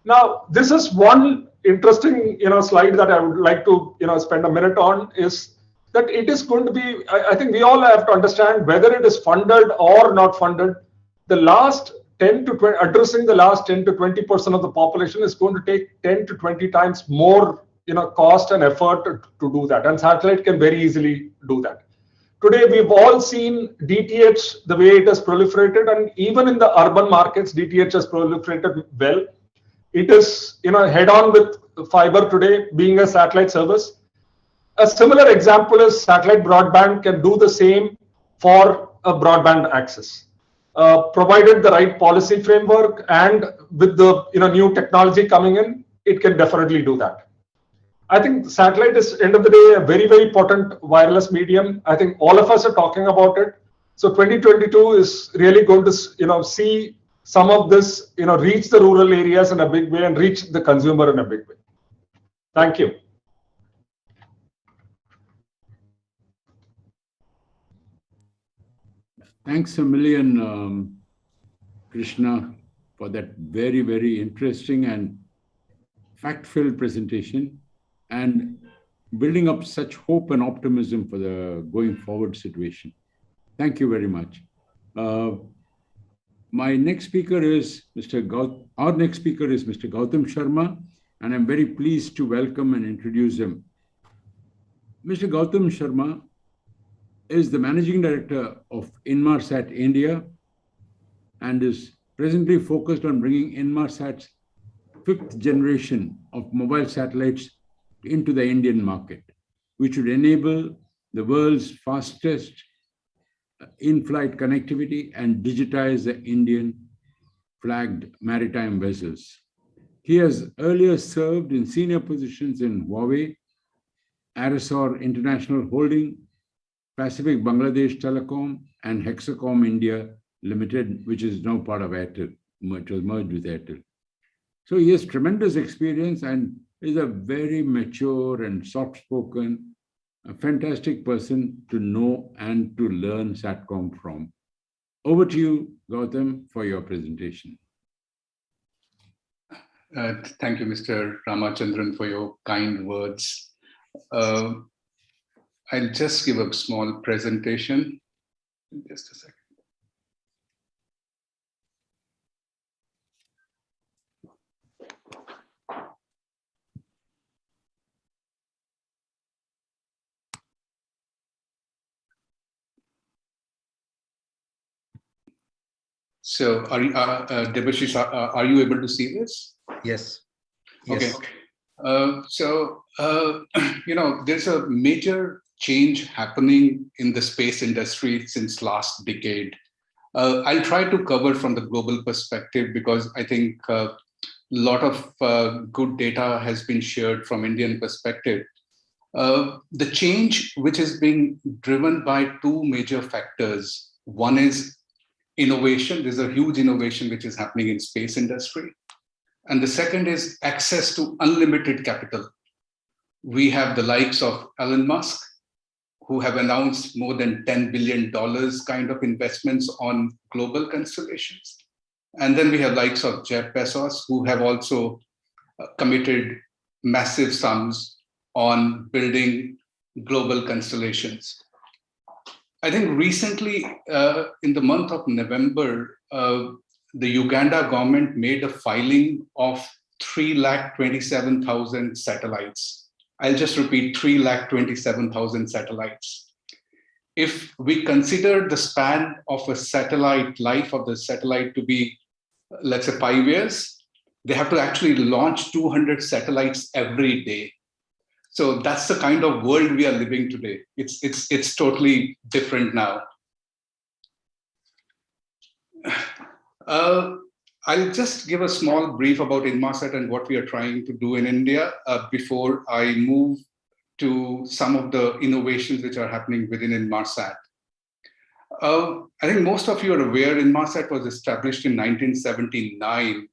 Now, this is one interesting, slide that I would like to, spend a minute on, is that it is going to be, I think we all have to understand whether it is funded or not funded. The last 10 to 20, addressing the last 10 to 20% of the population is going to take 10 to 20 times more, cost and effort to do that. And satellite can very easily do that. Today, we've all seen DTH, the way it has proliferated, and even in the urban markets, DTH has proliferated well. It is, head on with fiber today, being a satellite service. A similar example is satellite broadband can do the same for a broadband access. Provided the right policy framework and with the new technology coming in, it can definitely do that. I think satellite is, end of the day, a very potent wireless medium. I think all of us are talking about it. So 2022 is really going to see some of this reach the rural areas in a big way and reach the consumer in a big way. Thank you. Thanks a million, Krishna, for that very interesting and fact-filled presentation and building up such hope and optimism for the going forward situation. Thank you very much. My next speaker is our next speaker is Mr. Gautham Sharma, and I'm very pleased to welcome and introduce him. Mr. Gautham Sharma is the Managing Director of Inmarsat India and is presently focused on bringing Inmarsat's 5th generation of mobile satellites into the Indian market, which would enable the world's fastest in-flight connectivity and digitize the Indian flagged maritime vessels. He has earlier served in senior positions in Huawei, Arisor International Holding, Pacific Bangladesh Telecom, and Hexacom India Limited, which is now part of Airtel, which was merged with Airtel. So he has tremendous experience and is a very mature and soft-spoken, a fantastic person to know and to learn Satcom from. Over to you, Gautham, for your presentation. Thank you, Mr. Ramachandran, for your kind words. I'll just give a small presentation. Just a second. So, Debashish, are you able to see this? Yes. Okay. There's a major change happening in the space industry since last decade. I'll try to cover from the global perspective because I think a lot of good data has been shared from Indian perspective. The change which is being driven by two major factors. One is innovation. There's a huge innovation which is happening in space industry. And the second is access to unlimited capital. We have the likes of Elon Musk, who have announced more than $10 billion kind of investments on global constellations. And then we have likes of Jeff Bezos, who have also committed massive sums on building global constellations. I think recently, in the month of November, the Uganda government made a filing of 327,000 satellites. I'll just repeat, 327,000 satellites. If we consider the span of a satellite, life of the satellite to be, let's say 5 years, they have to actually launch 200 satellites every day. So that's the kind of world we are living today. It's totally different now. I'll just give a small brief about Inmarsat and what we are trying to do in India before I move to some of the innovations which are happening within Inmarsat. I think most of you are aware Inmarsat was established in 1979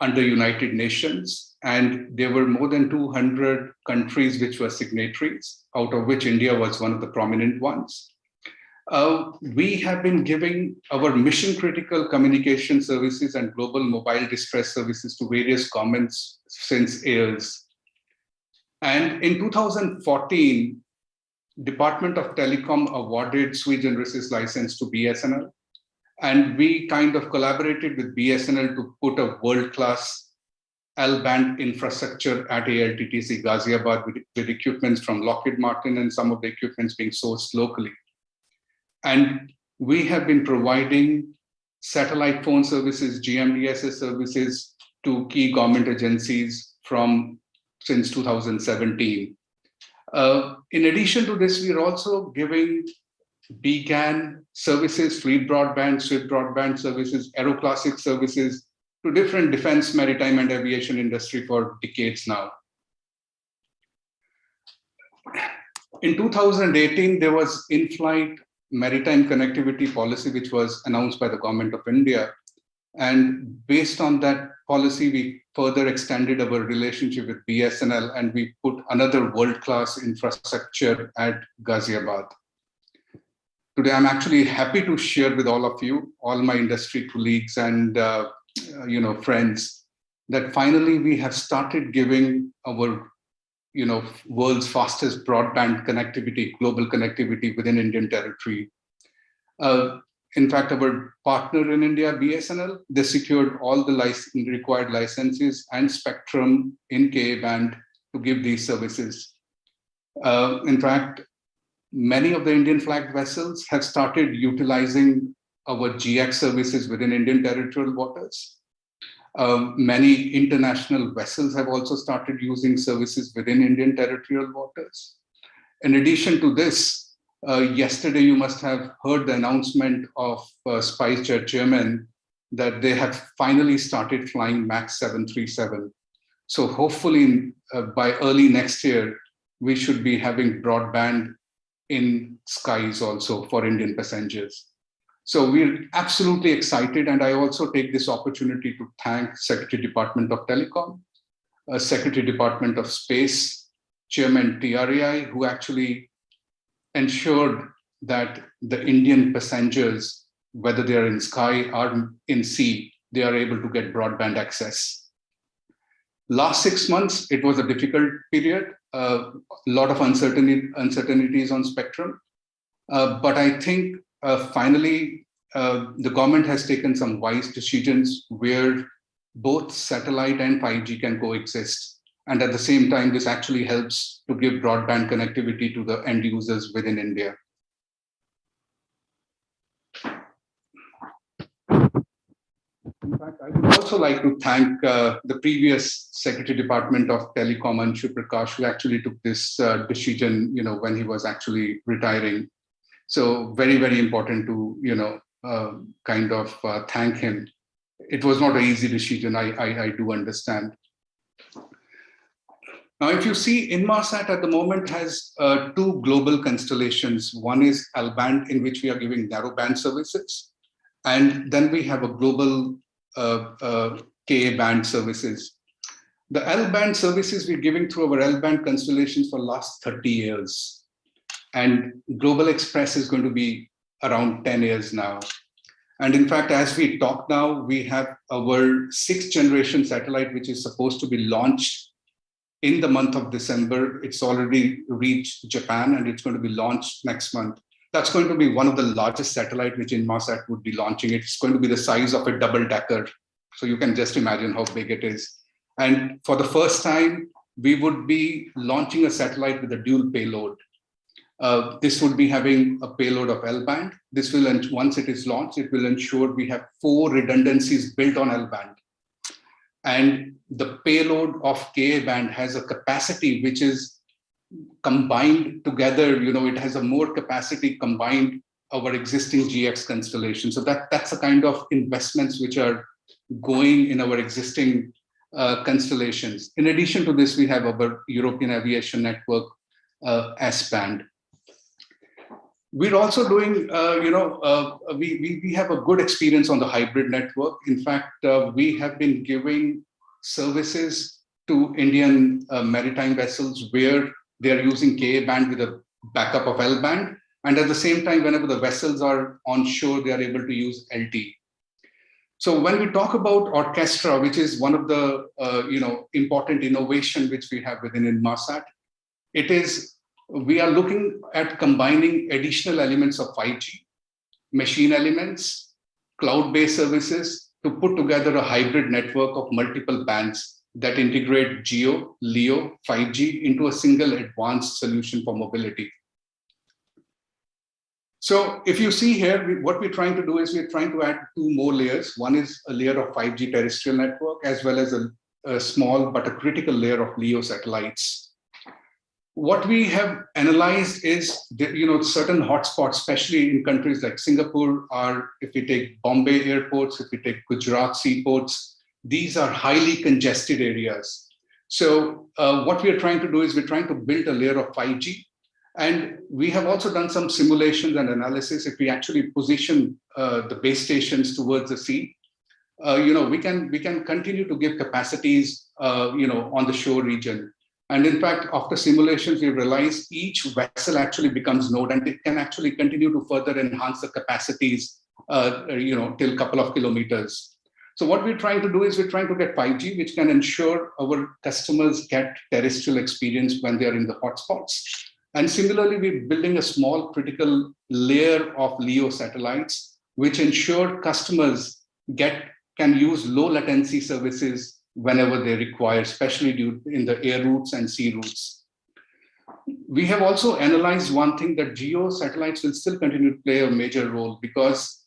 under United Nations, and there were more than 200 countries which were signatories, out of which India was one of the prominent ones. We have been giving our mission-critical communication services and global mobile distress services to various governments since years. And in 2014, Department of Telecom awarded sui generis license to BSNL. And we kind of collaborated with BSNL to put a world-class L-band infrastructure at ALTTC Ghaziabad with equipments from Lockheed Martin and some of the equipments being sourced locally. And we have been providing satellite phone services, GMDSS services to key government agencies since 2017. In addition to this, we are also giving BGAN services, free broadband, swift broadband services, aeroclassic services to different defense, maritime, and aviation industry for decades now. In 2018, there was in-flight maritime connectivity policy, which was announced by the government of India. And based on that policy, we further extended our relationship with BSNL, and we put another world-class infrastructure at Ghaziabad. Today, I'm actually happy to share with all of you, all my industry colleagues and friends, that finally we have started giving our world's fastest broadband connectivity, global connectivity within Indian territory. In fact, our partner in India, BSNL, they secured all the required licenses and spectrum in Ka-band to give these services. In fact, many of the Indian flagged vessels have started utilizing our GX services within Indian territorial waters. Many international vessels have also started using services within Indian territorial waters. In addition to this, yesterday you must have heard the announcement of SpiceJet chairman that they have finally started flying MAX 737. So hopefully by early next year, we should be having broadband in skies also for Indian passengers. So we're absolutely excited. And I also take this opportunity to thank Secretary Department of Telecom, Secretary Department of Space, Chairman TRAI, who actually ensured that the Indian passengers, whether they are in sky or in sea, they are able to get broadband access. Last 6 months, it was a difficult period, a lot of uncertainties on spectrum. But I think finally, the government has taken some wise decisions where both satellite and 5G can coexist. And at the same time, this actually helps to give broadband connectivity to the end users within India. In fact, I would also like to thank the previous Secretary Department of Telecom, Anshu Prakash, who actually took this decision, when he was actually retiring. So very, very important to, thank him. It was not an easy decision, I do understand. Now, if you see, Inmarsat at the moment has 2 global constellations. One is L-band, in which we are giving narrowband services. And then we have a global Ka-band services. The L-band services we're giving through our L-band constellations for the last 30 years. And Global Express is going to be around 10 years now. And in fact, as we talk now, we have our 6th generation satellite, which is supposed to be launched in the month of December. It's already reached Japan and it's going to be launched next month. That's going to be one of the largest satellite which Inmarsat would be launching. It's going to be the size of a double-decker. So you can just imagine how big it is. And for the first time, we would be launching a satellite with a dual payload. This would be having a payload of L-band. This will, once it is launched, it will ensure we have 4 redundancies built on L-band. And the payload of Ka-band has a capacity which is combined together. You know, it has a more capacity combined our existing GX constellation. So that's the kind of investments which are going in our existing constellations. In addition to this, we have our European Aviation Network S-band. We're also doing, we have a good experience on the hybrid network. In fact, we have been giving services to Indian maritime vessels where they are using Ka-band with a backup of L-band. And at the same time, whenever the vessels are on shore, they are able to use LT. So when we talk about Orchestra, which is one of the important innovation which we have within Inmarsat, we are looking at combining additional elements of 5G, machine elements, cloud-based services to put together a hybrid network of multiple bands that integrate GEO, LEO, 5G into a single advanced solution for mobility. So if you see here, what we're trying to do is we're trying to add 2 more layers. One is a layer of 5G terrestrial network, as well as a small but a critical layer of LEO satellites. What we have analyzed is, certain hotspots, especially in countries like Singapore, or if we take Bombay airports, if we take Gujarat seaports, these are highly congested areas. So what we are trying to do is we're trying to build a layer of 5G. And we have also done some simulations and analysis. If we actually position the base stations towards the sea, we can continue to give capacities, on the shore region. And in fact, after simulations, we realized each vessel actually becomes node, and it can actually continue to further enhance the capacities, till a couple of kilometers. So what we're trying to do is we're trying to get 5G, which can ensure our customers get terrestrial experience when they are in the hotspots. And similarly, we're building a small critical layer of LEO satellites, which ensure customers can use low latency services whenever they require, especially in the air routes and sea routes. We have also analyzed one thing, that GEO satellites will still continue to play a major role, because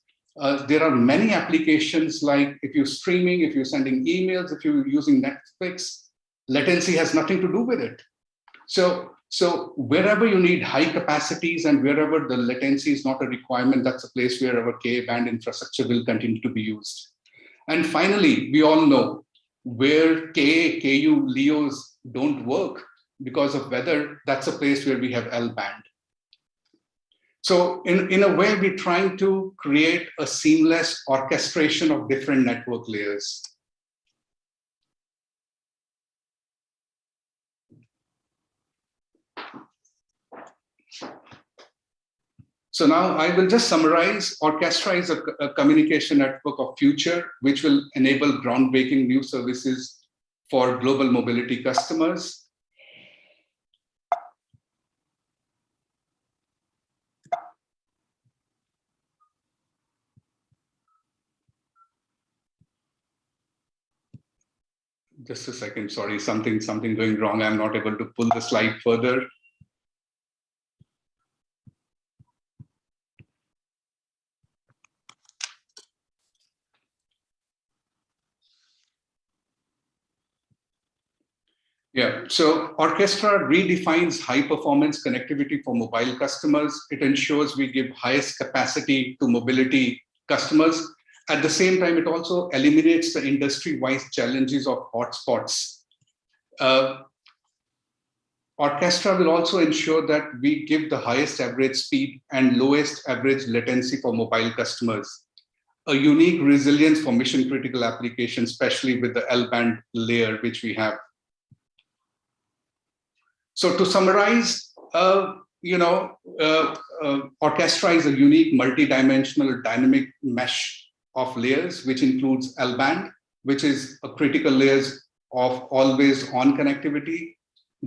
there are many applications, like if you're streaming, if you're sending emails, if you're using Netflix, latency has nothing to do with it. So wherever you need high capacities and wherever the latency is not a requirement, that's a place where our Ka-band infrastructure will continue to be used. And finally, we all know where KU, LEOs don't work because of weather, that's a place where we have L-band. So in a way, we're trying to create a seamless orchestration of different network layers. So now I will just summarize. Orchestra is a communication network of future, which will enable groundbreaking new services for global mobility customers. Just a second, sorry, something going wrong. I'm not able to pull the slide further. Yeah, so Orchestra redefines high-performance connectivity for mobile customers. It ensures we give highest capacity to mobility customers. At the same time, it also eliminates the industry-wide challenges of hotspots. Orchestra will also ensure that we give the highest average speed and lowest average latency for mobile customers. A unique resilience for mission-critical applications, especially with the L-band layer which we have. So to summarize, Orchestra is a unique multi-dimensional dynamic mesh of layers, which includes L-band, which is a critical layers of always-on connectivity,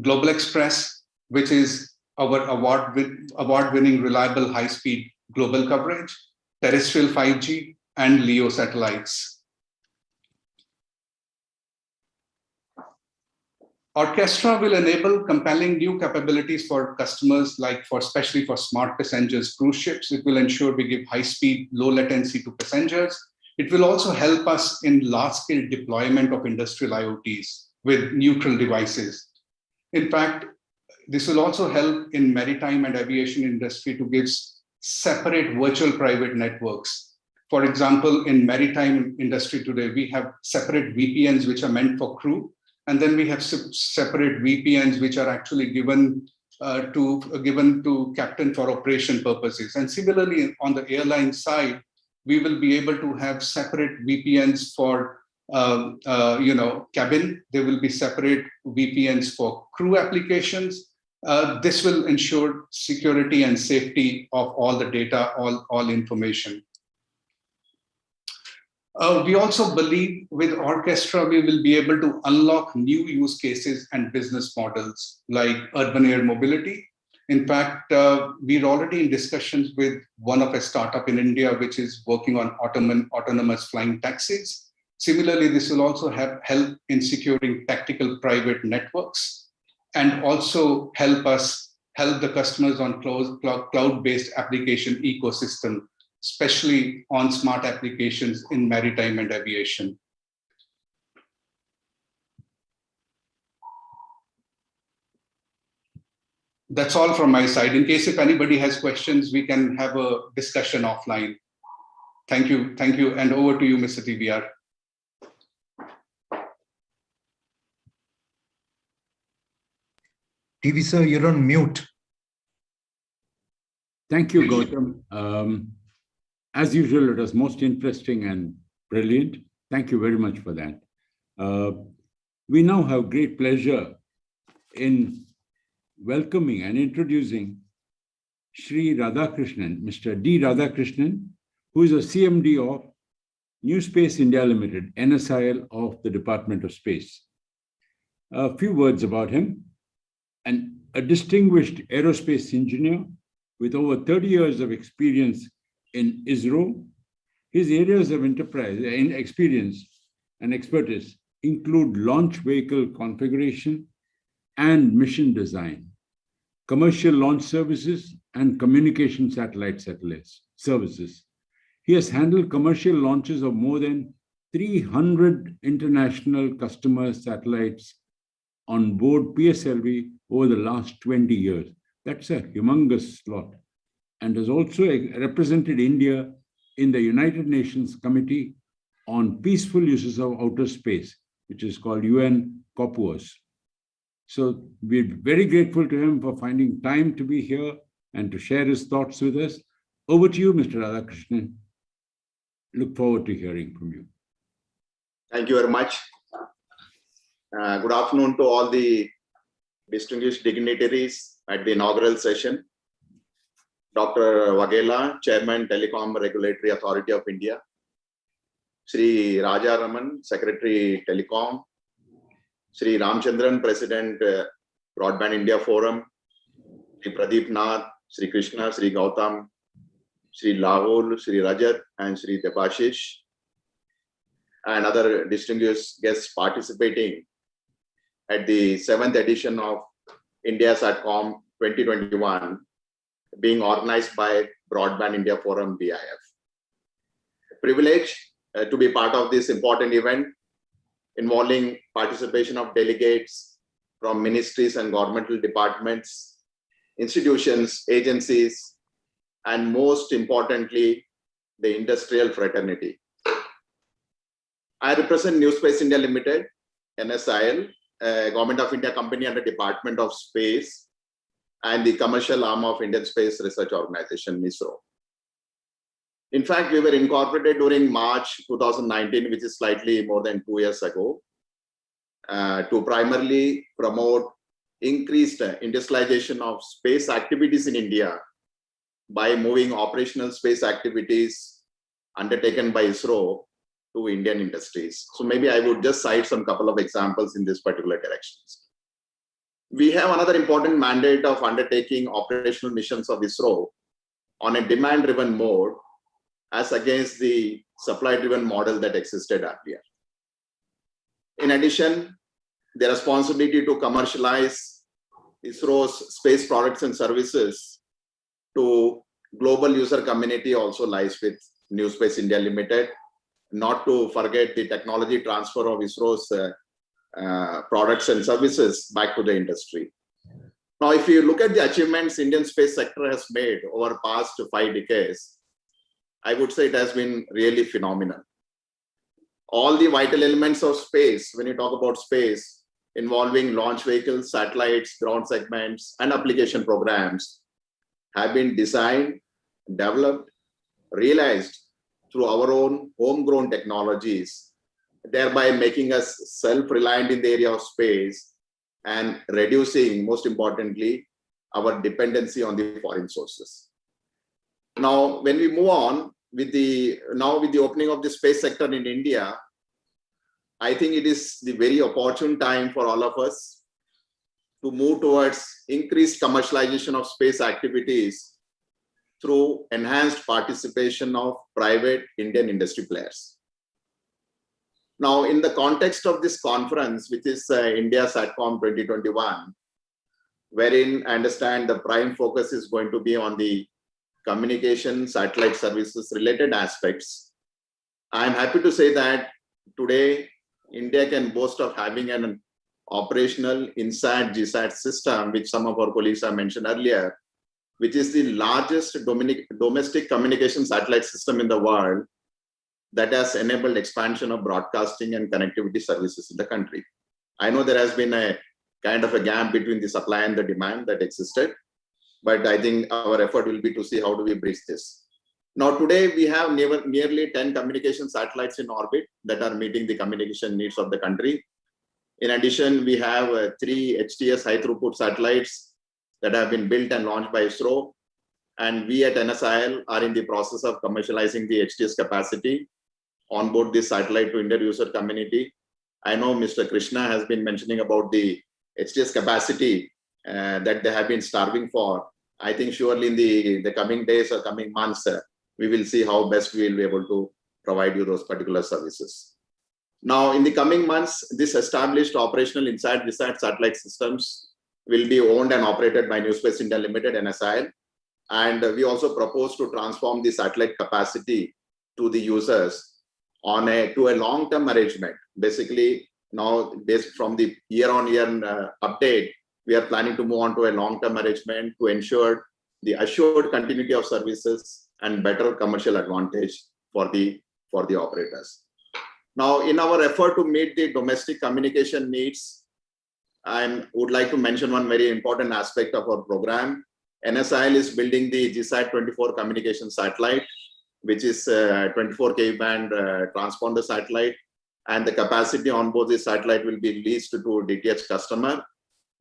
Global Express, which is our award-winning reliable high-speed global coverage, terrestrial 5G, and LEO satellites. Orchestra will enable compelling new capabilities for customers, especially for smart passengers cruise ships. It will ensure we give high speed, low latency to passengers. It will also help us in large-scale deployment of industrial IoTs with neutral devices. In fact, this will also help in maritime and aviation industry to give separate virtual private networks. For example, in maritime industry today, we have separate VPNs which are meant for crew, and then we have separate VPNs which are actually given to captain for operation purposes. And similarly, on the airline side, we will be able to have separate VPNs for cabin. There will be separate VPNs for crew applications. This will ensure security and safety of all the data, all information. We also believe with Orchestra, we will be able to unlock new use cases and business models like urban air mobility. In fact, we're already in discussions with one of a startup in India, which is working on autonomous flying taxis. Similarly, this will also help in securing tactical private networks and also help the customers on cloud-based application ecosystem, especially on smart applications in maritime and aviation. That's all from my side. In case if anybody has questions, we can have a discussion offline. Thank you, and over to you, Mr. TVR. TV sir, you're on mute. Thank you, Gautham. As usual, it was most interesting and brilliant. Thank you very much for that. We now have great pleasure in welcoming and introducing Shri Radhakrishnan, Mr. D. Radhakrishnan, who is a CMD of New Space India Limited, NSIL of the Department of Space. A few words about him. A distinguished aerospace engineer with over 30 years of experience in ISRO. His areas of experience and expertise include launch vehicle configuration and mission design, commercial launch services, and communication satellite services. He has handled commercial launches of more than 300 international customer satellites on board PSLV over the last 20 years. That's a humongous lot. And has also represented India in the United Nations Committee on Peaceful Uses of Outer Space, which is called UN COPUOS. So we're very grateful to him for finding time to be here and to share his thoughts with us. Over to you, Mr. Radhakrishnan. Look forward to hearing from you. Thank you very much. Good afternoon to all the distinguished dignitaries at the inaugural session. Dr. Vagela, Chairman, Telecom Regulatory Authority of India. Sri Raja Raman, Secretary, Telecom. Sri Ramchandran, President, Broadband India Forum. Sri Pradeep Nath, Sri Krishna, Sri Gautham, Sri Lahul, Sri Rajat, and Sri Debashish, and other distinguished guests participating at the 7th edition of India Satcom 2021, being organized by Broadband India Forum, BIF. Privilege to be part of this important event involving participation of delegates from ministries and governmental departments, institutions, agencies, and most importantly, the industrial fraternity. I represent New Space India Limited, NSIL, a Government of India company under Department of Space, and the commercial arm of Indian Space Research Organization, ISRO. In fact, we were incorporated during March 2019, which is slightly more than 2 years ago, to primarily promote increased industrialization of space activities in India by moving operational space activities undertaken by ISRO to Indian industries. So maybe I would just cite some couple of examples in this particular directions. We have another important mandate of undertaking operational missions of ISRO on a demand-driven mode as against the supply-driven model that existed earlier. In addition, the responsibility to commercialize ISRO's space products and services to global user community also lies with New Space India Limited, not to forget the technology transfer of ISRO's products and services back to the industry. Now, if you look at the achievements Indian space sector has made over past 5 decades, I would say it has been really phenomenal. All the vital elements of space, when you talk about space, involving launch vehicles, satellites, ground segments, and application programs, have been designed, developed, realized through our own homegrown technologies, thereby making us self-reliant in the area of space and reducing, most importantly, our dependency on the foreign sources. Now, when we move on with the opening of the space sector in India, I think it is the very opportune time for all of us to move towards increased commercialization of space activities through enhanced participation of private Indian industry players. Now, in the context of this conference, which is India Satcom 2021, wherein I understand the prime focus is going to be on the communication, satellite services related aspects, I'm happy to say that today India can boast of having an operational INSAT GSAT system, which some of our colleagues have mentioned earlier, which is the largest domestic communication satellite system in the world that has enabled expansion of broadcasting and connectivity services in the country. I know there has been a kind of a gap between the supply and the demand that existed, but I think our effort will be to see how do we bridge this. Now, today we have nearly 10 communication satellites in orbit that are meeting the communication needs of the country. In addition, we have 3 HTS high throughput satellites that have been built and launched by ISRO. And we at NSIL are in the process of commercializing the HTS capacity on board this satellite to Indian user community. I know Mr. Krishna has been mentioning about the HTS capacity that they have been starving for. I think surely in the coming days or coming months, we will see how best we will be able to provide you those particular services. Now, in the coming months, this established operational INSAT GSAT satellite systems will be owned and operated by New Space India Limited, NSIL. And we also propose to transform the satellite capacity to the users to a long-term arrangement. Basically, now based from the year-on-year update, we are planning to move on to a long-term arrangement to ensure the assured continuity of services and better commercial advantage for the operators. Now, in our effort to meet the domestic communication needs, I would like to mention one very important aspect of our program. NSIL is building the GSAT 24 communication satellite, which is 24 K-band transponder satellite, and the capacity on board this satellite will be leased to DTH customer.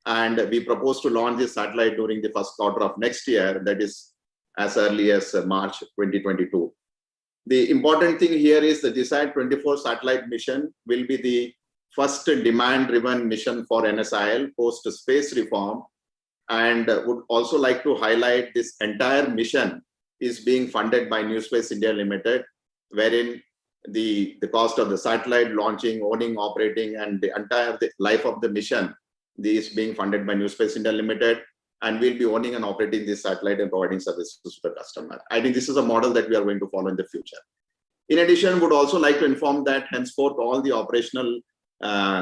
And we propose to launch this satellite during the first quarter of next year, that is as early as March 2022. The important thing here is the GSAT 24 satellite mission will be the first demand-driven mission for NSIL post-space reform, and would also like to highlight this entire mission is being funded by New Space India Limited, wherein the cost of the satellite launching, owning, operating, and the entire life of the mission is being funded by New Space India Limited, and we'll be owning and operating this satellite and providing services to the customer. I think this is a model that we are going to follow in the future. In addition, would also like to inform that henceforth all the operational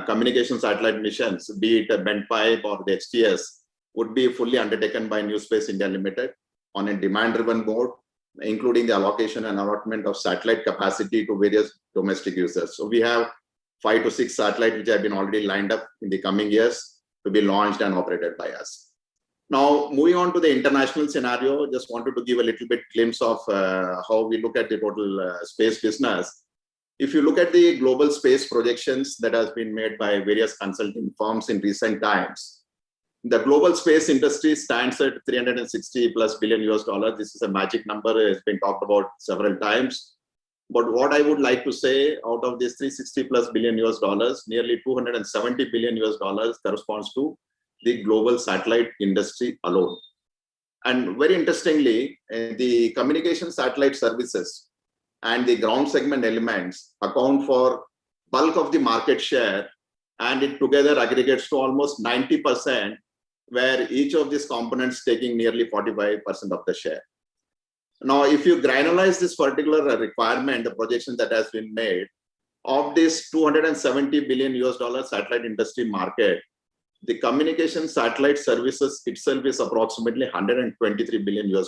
communication satellite missions, be it a bent pipe or the HTS, would be fully undertaken by New Space India Limited on a demand-driven mode, including the allocation and allotment of satellite capacity to various domestic users. So we have 5 to 6 satellites which have been already lined up in the coming years to be launched and operated by us. Now, moving on to the international scenario, just wanted to give a little bit glimpse of how we look at the total space business. If you look at the global space projections that has been made by various consulting firms in recent times, the global space industry stands at $360+ billion. This is a magic number, it's been talked about several times. But what I would like to say, out of this $360+ billion, nearly $270 billion corresponds to the global satellite industry alone. And very interestingly, the communication satellite services and the ground segment elements account for bulk of the market share, and it together aggregates to almost 90%, where each of these components taking nearly 45% of the share. Now, if you granularize this particular requirement, the projection that has been made, of this $270 billion satellite industry market, the communication satellite services itself is approximately $123 billion,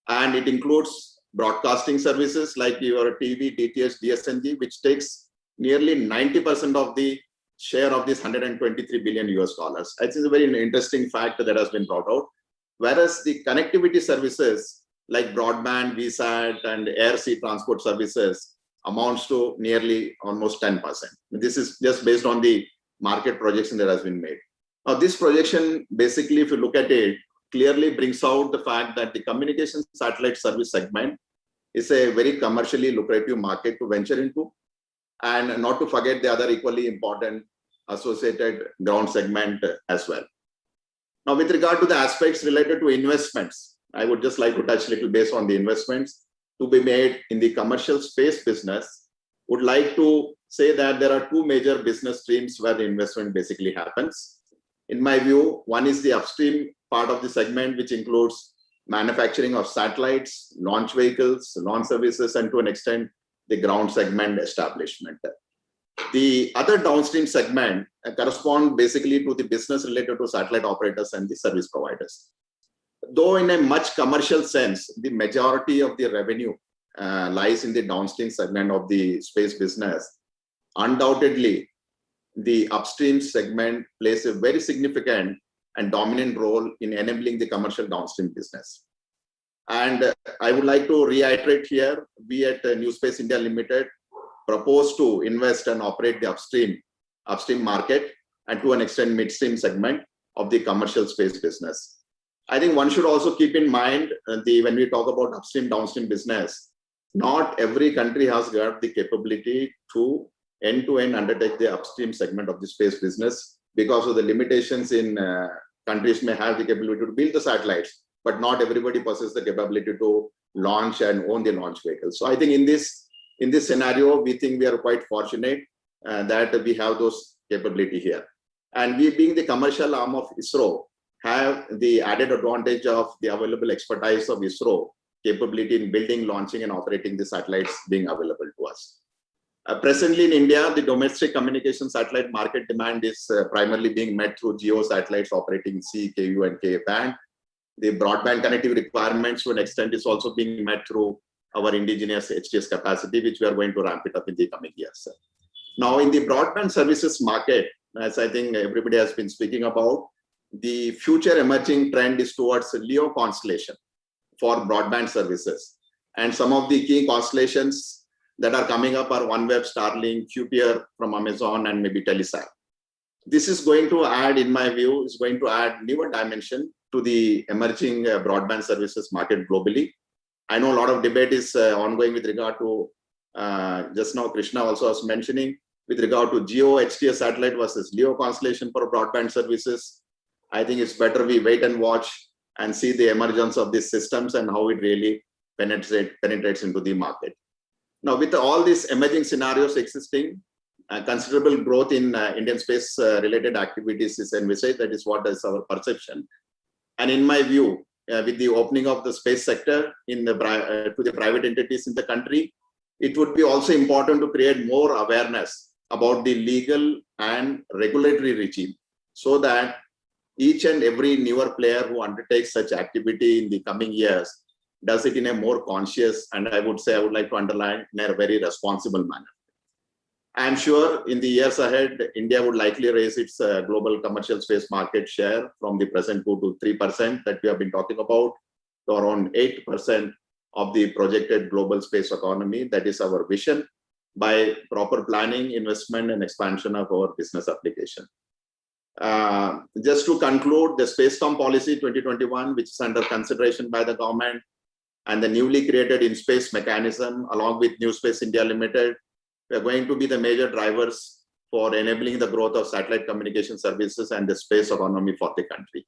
and it includes broadcasting services like your TV, DTH, DSNG, which takes nearly 90% of the share of this $123 billion. I think it's a very interesting fact that has been brought out. Whereas the connectivity services like broadband, VSAT, and air sea transport services amounts to nearly almost 10%. This is just based on the market projection that has been made. Now, this projection, basically, if you look at it, clearly brings out the fact that the communication satellite service segment is a very commercially lucrative market to venture into, and not to forget the other equally important associated ground segment as well. Now, with regard to the aspects related to investments, I would just like to touch a little base on the investments to be made in the commercial space business. Would like to say that there are two major business streams where the investment basically happens. In my view, one is the upstream part of the segment, which includes manufacturing of satellites, launch vehicles, launch services, and to an extent, the ground segment establishment. The other downstream segment correspond basically to the business related to satellite operators and the service providers. Though in a much commercial sense, the majority of the revenue lies in the downstream segment of the space business, undoubtedly, the upstream segment plays a very significant and dominant role in enabling the commercial downstream business. And I would like to reiterate here, we at New Space India Limited propose to invest and operate the upstream market and to an extent midstream segment of the commercial space business. I think one should also keep in mind when we talk about upstream downstream business, not every country has got the capability to end-to-end undertake the upstream segment of the space business because of the limitations in countries may have the capability to build the satellites, but not everybody possesses the capability to launch and own the launch vehicles. So I think in this scenario, we think we are quite fortunate that we have those capability here. And we, being the commercial arm of ISRO, have the added advantage of the available expertise of ISRO capability in building, launching, and operating the satellites being available to us. Presently in India, the domestic communication satellite market demand is primarily being met through GEO satellites operating C, KU, and Ka band. The broadband connectivity requirements to an extent is also being met through our indigenous HTS capacity, which we are going to ramp it up in the coming years. Now, in the broadband services market, as I think everybody has been speaking about, the future emerging trend is towards LEO constellation for broadband services. And some of the key constellations that are coming up are OneWeb, Starlink, QPR from Amazon, and maybe Telesat. This is going to add, in my view, is going to add newer dimension to the emerging broadband services market globally. I know a lot of debate is ongoing with regard to, just now Krishna also was mentioning, with regard to GEO HTS satellite versus LEO constellation for broadband services. I think it's better we wait and watch and see the emergence of these systems and how it really penetrates into the market. Now, with all these emerging scenarios existing, considerable growth in Indian space related activities is envisaged. That is what is our perception. And in my view, with the opening of the space sector to the private entities in the country, it would be also important to create more awareness about the legal and regulatory regime so that each and every newer player who undertakes such activity in the coming years does it in a more conscious, and I would like to underline, in a very responsible manner. I'm sure in the years ahead, India would likely raise its global commercial space market share from the present 2 to 3% that we have been talking about to around 8% of the projected global space economy. That is our vision by proper planning, investment, and expansion of our business application. Just to conclude, the Spacecom Policy 2021, which is under consideration by the government, and the newly created in-space mechanism, along with New Space India Limited, are going to be the major drivers for enabling the growth of satellite communication services and the space economy for the country.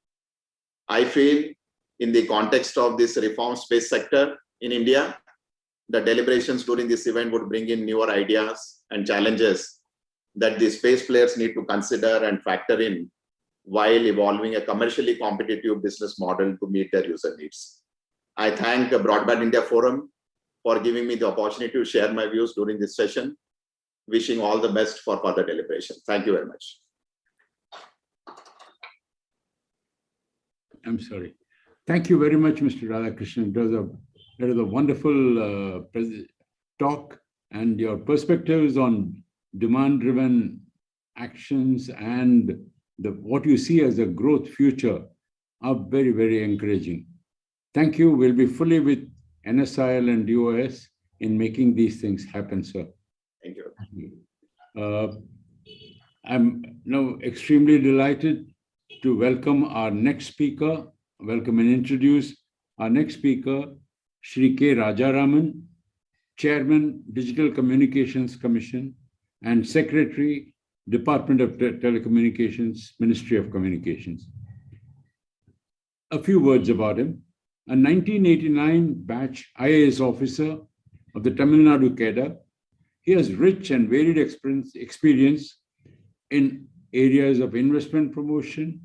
I feel in the context of this reform space sector in India, the deliberations during this event would bring in newer ideas and challenges that the space players need to consider and factor in while evolving a commercially competitive business model to meet their user needs. I thank the Broadband India Forum for giving me the opportunity to share my views during this session. Wishing all the best for further deliberation. Thank you very much. I'm sorry. Thank you very much, Mr. Radhakrishnan. It was a wonderful talk, and your perspectives on demand-driven actions and what you see as a growth future are very, very encouraging. Thank you. We'll be fully with NSIL and DOS in making these things happen, sir. Thank you. I'm now extremely delighted to welcome our next speaker, welcome and introduce our next speaker, Shri K. Rajaraman, Chairman, Digital Communications Commission and Secretary, Department of Telecommunications, Ministry of Communications. A few words about him. A 1989 batch IAS officer of the Tamil Nadu cadre, he has rich and varied experience in areas of investment promotion,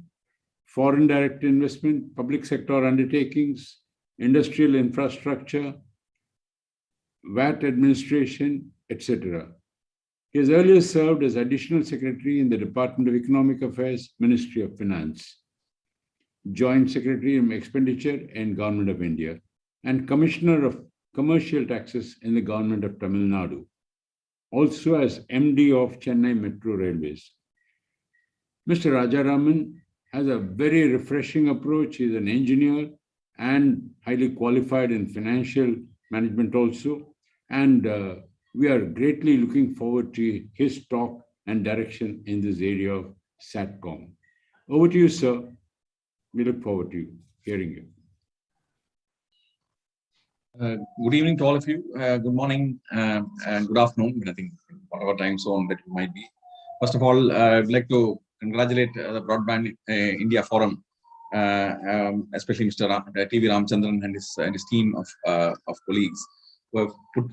foreign direct investment, public sector undertakings, industrial infrastructure, VAT administration, etc. He has earlier served as Additional Secretary in the Department of Economic Affairs, Ministry of Finance, Joint Secretary of Expenditure in Government of India, and Commissioner of Commercial Taxes in the Government of Tamil Nadu. Also as MD of Chennai Metro Railways. Mr. Rajaraman has a very refreshing approach. He's an engineer and highly qualified in financial management also. And we are greatly looking forward to his talk and direction in this area of Satcom. Over to you, sir. We look forward to hearing you. Good evening to all of you. Good morning and good afternoon, I think whatever time zone that you might be. First of all, I'd like to congratulate the Broadband India Forum, especially Mr. TV Ramchandran and his team of colleagues who have put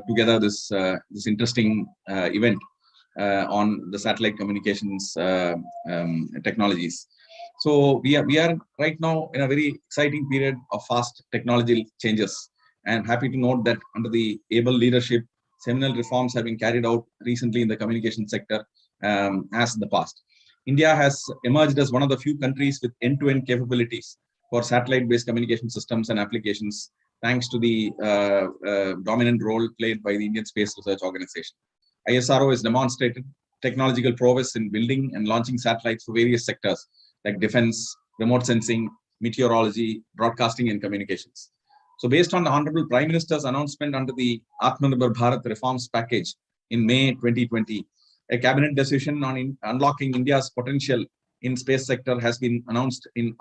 together this interesting event on the satellite communications technologies. So we are right now in a very exciting period of fast technological changes. And happy to note that under the able leadership, seminal reforms have been carried out recently in the communication sector as in the past. India has emerged as one of the few countries with end-to-end capabilities for satellite-based communication systems and applications, thanks to the dominant role played by the Indian Space Research Organization. ISRO has demonstrated technological prowess in building and launching satellites for various sectors like defense, remote sensing, meteorology, broadcasting, and communications. So based on the Honorable Prime Minister's announcement under the Atmanirbhar Bharat reforms package in May 2020, a cabinet decision on unlocking India's potential in space sector has been announced in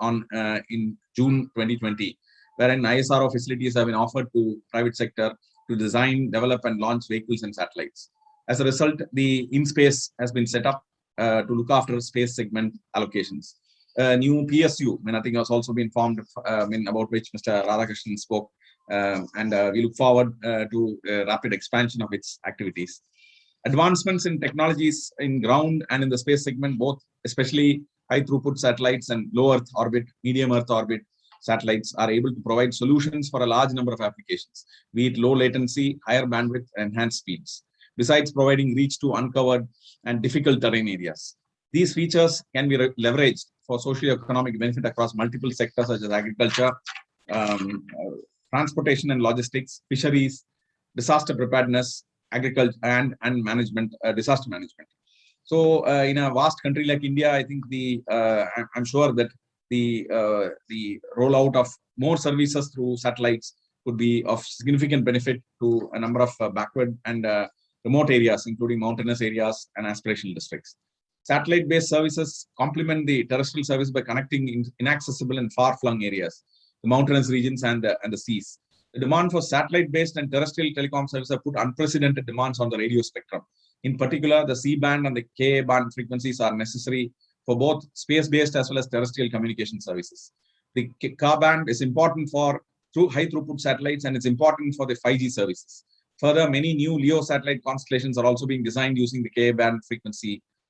June 2020, wherein ISRO facilities have been offered to private sector to design, develop, and launch vehicles and satellites. As a result, the InSpace has been set up to look after space segment allocations. New PSU, I think has also been formed, about which Mr. Radhakrishnan spoke, and we look forward to rapid expansion of its activities. Advancements in technologies in ground and in the space segment, both especially high throughput satellites and low Earth orbit, medium Earth orbit satellites are able to provide solutions for a large number of applications, be it low latency, higher bandwidth, enhanced speeds, besides providing reach to uncovered and difficult terrain areas. These features can be leveraged for socio-economic benefit across multiple sectors such as agriculture, transportation and logistics, fisheries, disaster preparedness, agriculture, and management, disaster management. So in a vast country like India, I think I'm sure that the rollout of more services through satellites could be of significant benefit to a number of backward and remote areas, including mountainous areas and aspirational districts. Satellite-based services complement the terrestrial service by connecting inaccessible and far-flung areas, the mountainous regions and the seas. The demand for satellite-based and terrestrial telecom services have put unprecedented demands on the radio spectrum. In particular, the C-band and the Ka-band frequencies are necessary for both space-based as well as terrestrial communication services. The Ka-band is important for high throughput satellites, and it's important for the 5G services. Further, many new LEO satellite constellations are also being designed using the Ka-band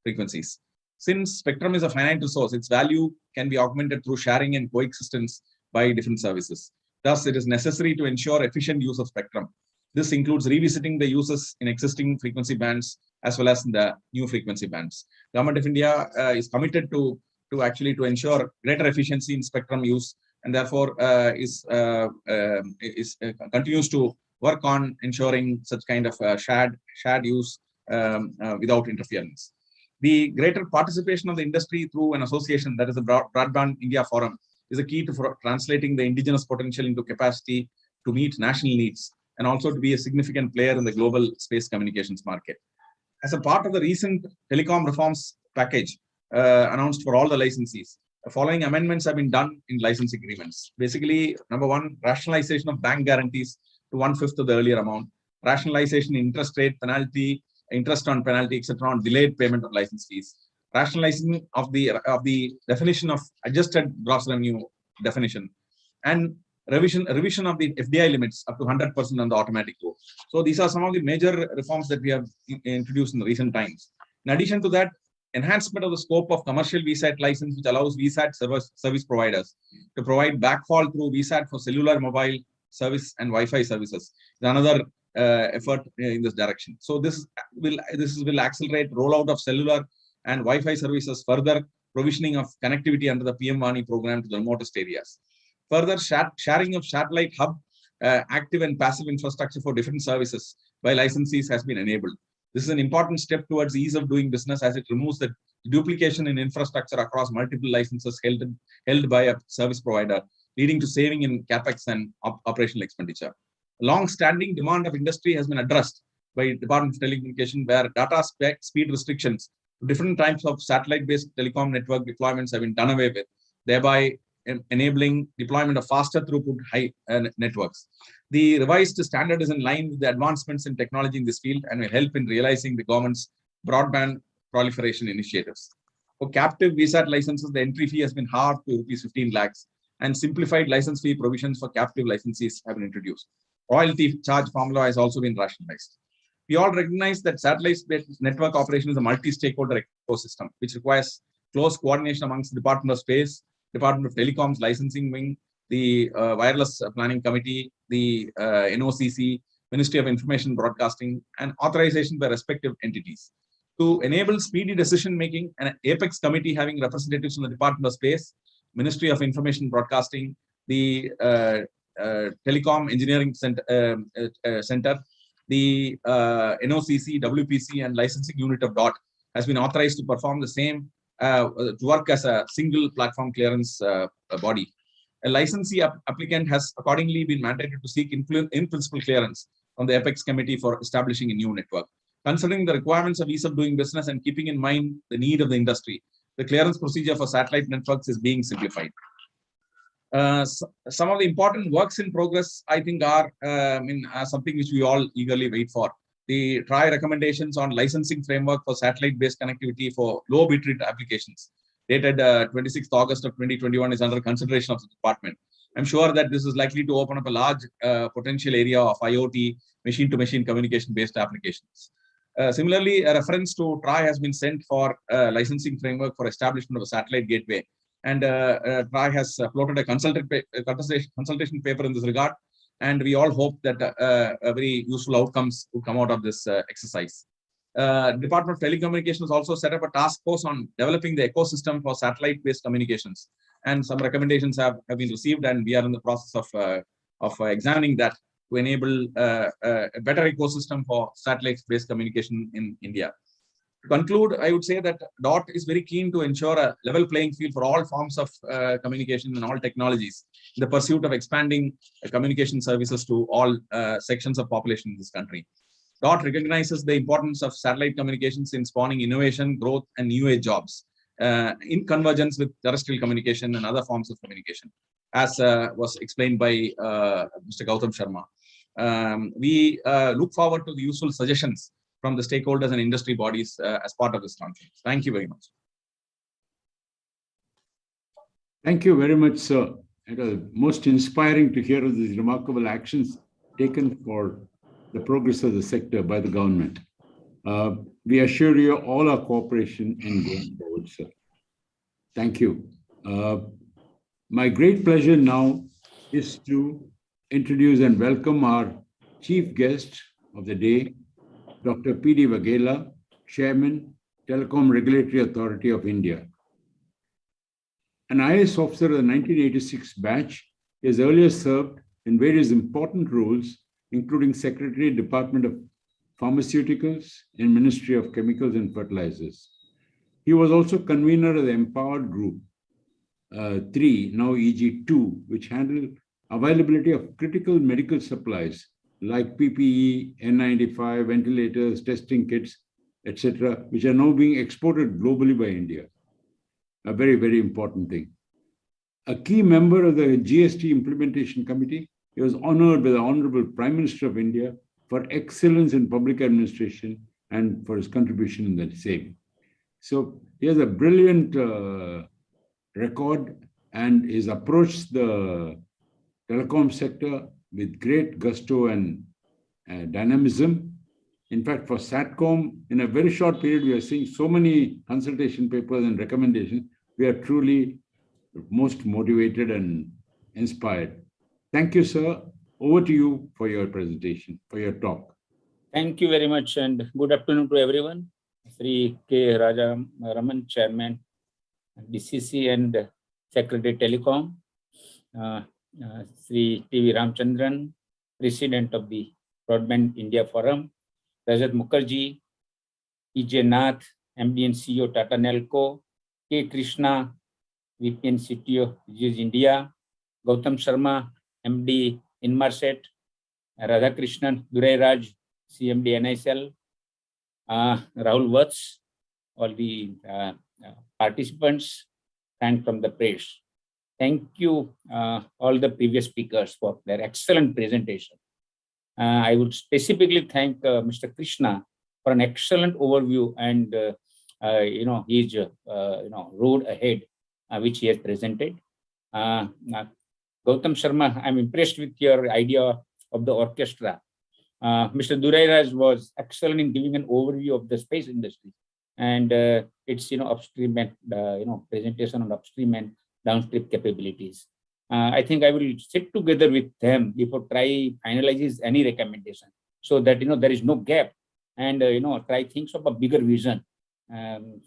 frequencies. Since spectrum is a finite resource, its value can be augmented through sharing and coexistence by different services. Thus, it is necessary to ensure efficient use of spectrum. This includes revisiting the uses in existing frequency bands as well as in the new frequency bands. Government of India is committed to ensure greater efficiency in spectrum use, and therefore continues to work on ensuring such kind of shared use without interference. The greater participation of the industry through an association, that is the Broadband India Forum, is a key to translating the indigenous potential into capacity to meet national needs and also to be a significant player in the global space communications market. As a part of the recent telecom reforms package announced for all the licensees, the following amendments have been done in license agreements. Basically, number one, rationalization of bank guarantees to 1/5 of the earlier amount, rationalization in interest rate, penalty, interest on penalty, etc., on delayed payment of license fees, rationalizing of the definition of adjusted gross revenue definition, and revision of the FDI limits up to 100% on the automatic route. So these are some of the major reforms that we have introduced in recent times. In addition to that, enhancement of the scope of commercial VSAT license, which allows VSAT service providers to provide backhaul through VSAT for cellular, mobile service and Wi-Fi services, is another effort in this direction. So this will accelerate rollout of cellular and Wi-Fi services, further provisioning of connectivity under the PM Vani program to the remotest areas. Further, sharing of satellite hub active and passive infrastructure for different services by licensees has been enabled. This is an important step towards ease of doing business, as it removes the duplication in infrastructure across multiple licenses held by a service provider, leading to saving in capex and operational expenditure. Long-standing demand of industry has been addressed by Department of Telecommunication, where data speed restrictions to different types of satellite-based telecom network deployments have been done away with, thereby enabling deployment of faster throughput high networks. The revised standard is in line with the advancements in technology in this field and will help in realizing the government's broadband proliferation initiatives. For captive VSAT licenses, the entry fee has been halved to ₹15 lakhs, and simplified license fee provisions for captive licensees have been introduced. Royalty charge formula has also been rationalized. We all recognize that satellite-based network operation is a multi-stakeholder ecosystem, which requires close coordination amongst the Department of Space, Department of Telecom's licensing wing, the Wireless Planning Committee, the NOCC, Ministry of Information Broadcasting, and authorization by respective entities. To enable speedy decision-making, an Apex committee having representatives from the Department of Space, Ministry of Information Broadcasting, the Telecom Engineering Center, the NOCC, WPC, and licensing unit of DOT has been authorized to perform the same, to work as a single platform clearance body. A licensee applicant has accordingly been mandated to seek in-principle clearance from the Apex committee for establishing a new network. Considering the requirements of ease of doing business and keeping in mind the need of the industry, the clearance procedure for satellite networks is being simplified. Some of the important works in progress, I think, are something which we all eagerly wait for. The TRAI recommendations on licensing framework for satellite-based connectivity for low bitrate applications, dated 26th August of 2021, is under consideration of the department. I'm sure that this is likely to open up a large potential area of IoT, machine-to-machine communication-based applications. Similarly, a reference to TRAI has been sent for licensing framework for establishment of a satellite gateway. And TRAI has floated a consultation paper in this regard. And we all hope that very useful outcomes will come out of this exercise. Department of Telecommunications has also set up a task force on developing the ecosystem for satellite-based communications. And some recommendations have been received, and we are in the process of examining that to enable a better ecosystem for satellite-based communication in India. To conclude, I would say that DOT is very keen to ensure a level playing field for all forms of communication and all technologies in the pursuit of expanding communication services to all sections of population in this country. DOT recognizes the importance of satellite communications in spawning innovation, growth, and new age jobs in convergence with terrestrial communication and other forms of communication, as was explained by Mr. Gautham Sharma. We look forward to the useful suggestions from the stakeholders and industry bodies as part of this conference. Thank you very much. Thank you very much, sir. It was most inspiring to hear of these remarkable actions taken for the progress of the sector by the government. We assure you all our cooperation in going forward, sir. Thank you. My great pleasure now is to introduce and welcome our chief guest of the day, Dr. P.D. Vaghela, Chairman, Telecom Regulatory Authority of India. An IAS officer of the 1986 batch, he has earlier served in various important roles, including Secretary, Department of Pharmaceuticals in Ministry of Chemicals and Fertilizers. He was also convener of the Empowered Group 3, now EG2, which handled availability of critical medical supplies like PPE, N95, ventilators, testing kits, etc., which are now being exported globally by India. A very, very important thing. A key member of the GST Implementation Committee, he was honored by the Honorable Prime Minister of India for excellence in public administration and for his contribution in the same. So he has a brilliant record and he's approached the telecom sector with great gusto and dynamism. In fact, for Satcom, in a very short period, we are seeing so many consultation papers and recommendations. We are truly most motivated and inspired. Thank you, sir. Over to you for your presentation, for your talk. Thank you very much and good afternoon to everyone. Sri K. Raman, Chairman, DCC and Secretary Telecom. Sri T.V. Ramchandran, President of the Broadband India Forum. Rajat Mukherjee, E.J. Nath, MD and CEO Tata Nelco. K. Krishna, VP and CTO India. Gautham Sharma, MD Inmarsat. Radhakrishnan Duraraj, CMD NISL. Rahul Vats, all the participants, and from the press. Thank you all the previous speakers for their excellent presentation. I would specifically thank Mr. Krishna for an excellent overview and his road ahead which he has presented. Gautham Sharma, I'm impressed with your idea of the orchestra. Mr. Duraraj was excellent in giving an overview of the space industry and its upstream and presentation on upstream and downstream capabilities. I think I will sit together with them before finalizes any recommendation, so that there is no gap, and try things of a bigger vision. And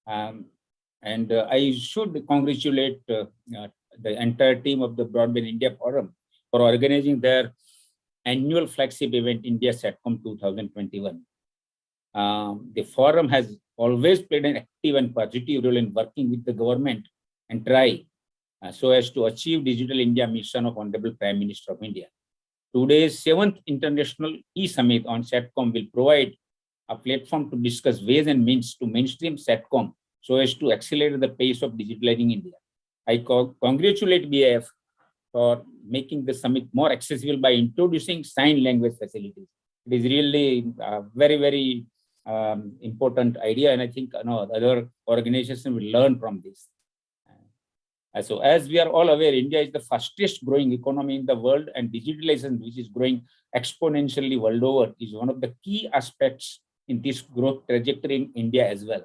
I should congratulate the entire team of the Broadband India Forum for organizing their annual flagship event, India Satcom 2021. The forum has always played an active and positive role in working with the government and try so as to achieve Digital India mission of Honorable Prime Minister of India. Today's 7th International E-Summit on Satcom will provide a platform to discuss ways and means to mainstream Satcom so as to accelerate the pace of digitalizing India. I congratulate BIF for making the summit more accessible by introducing sign language facilities. It is really a very, very important idea, and I think other organizations will learn from this. So as we are all aware, India is the fastest growing economy in the world, and digitalization, which is growing exponentially world over, is one of the key aspects in this growth trajectory in India as well.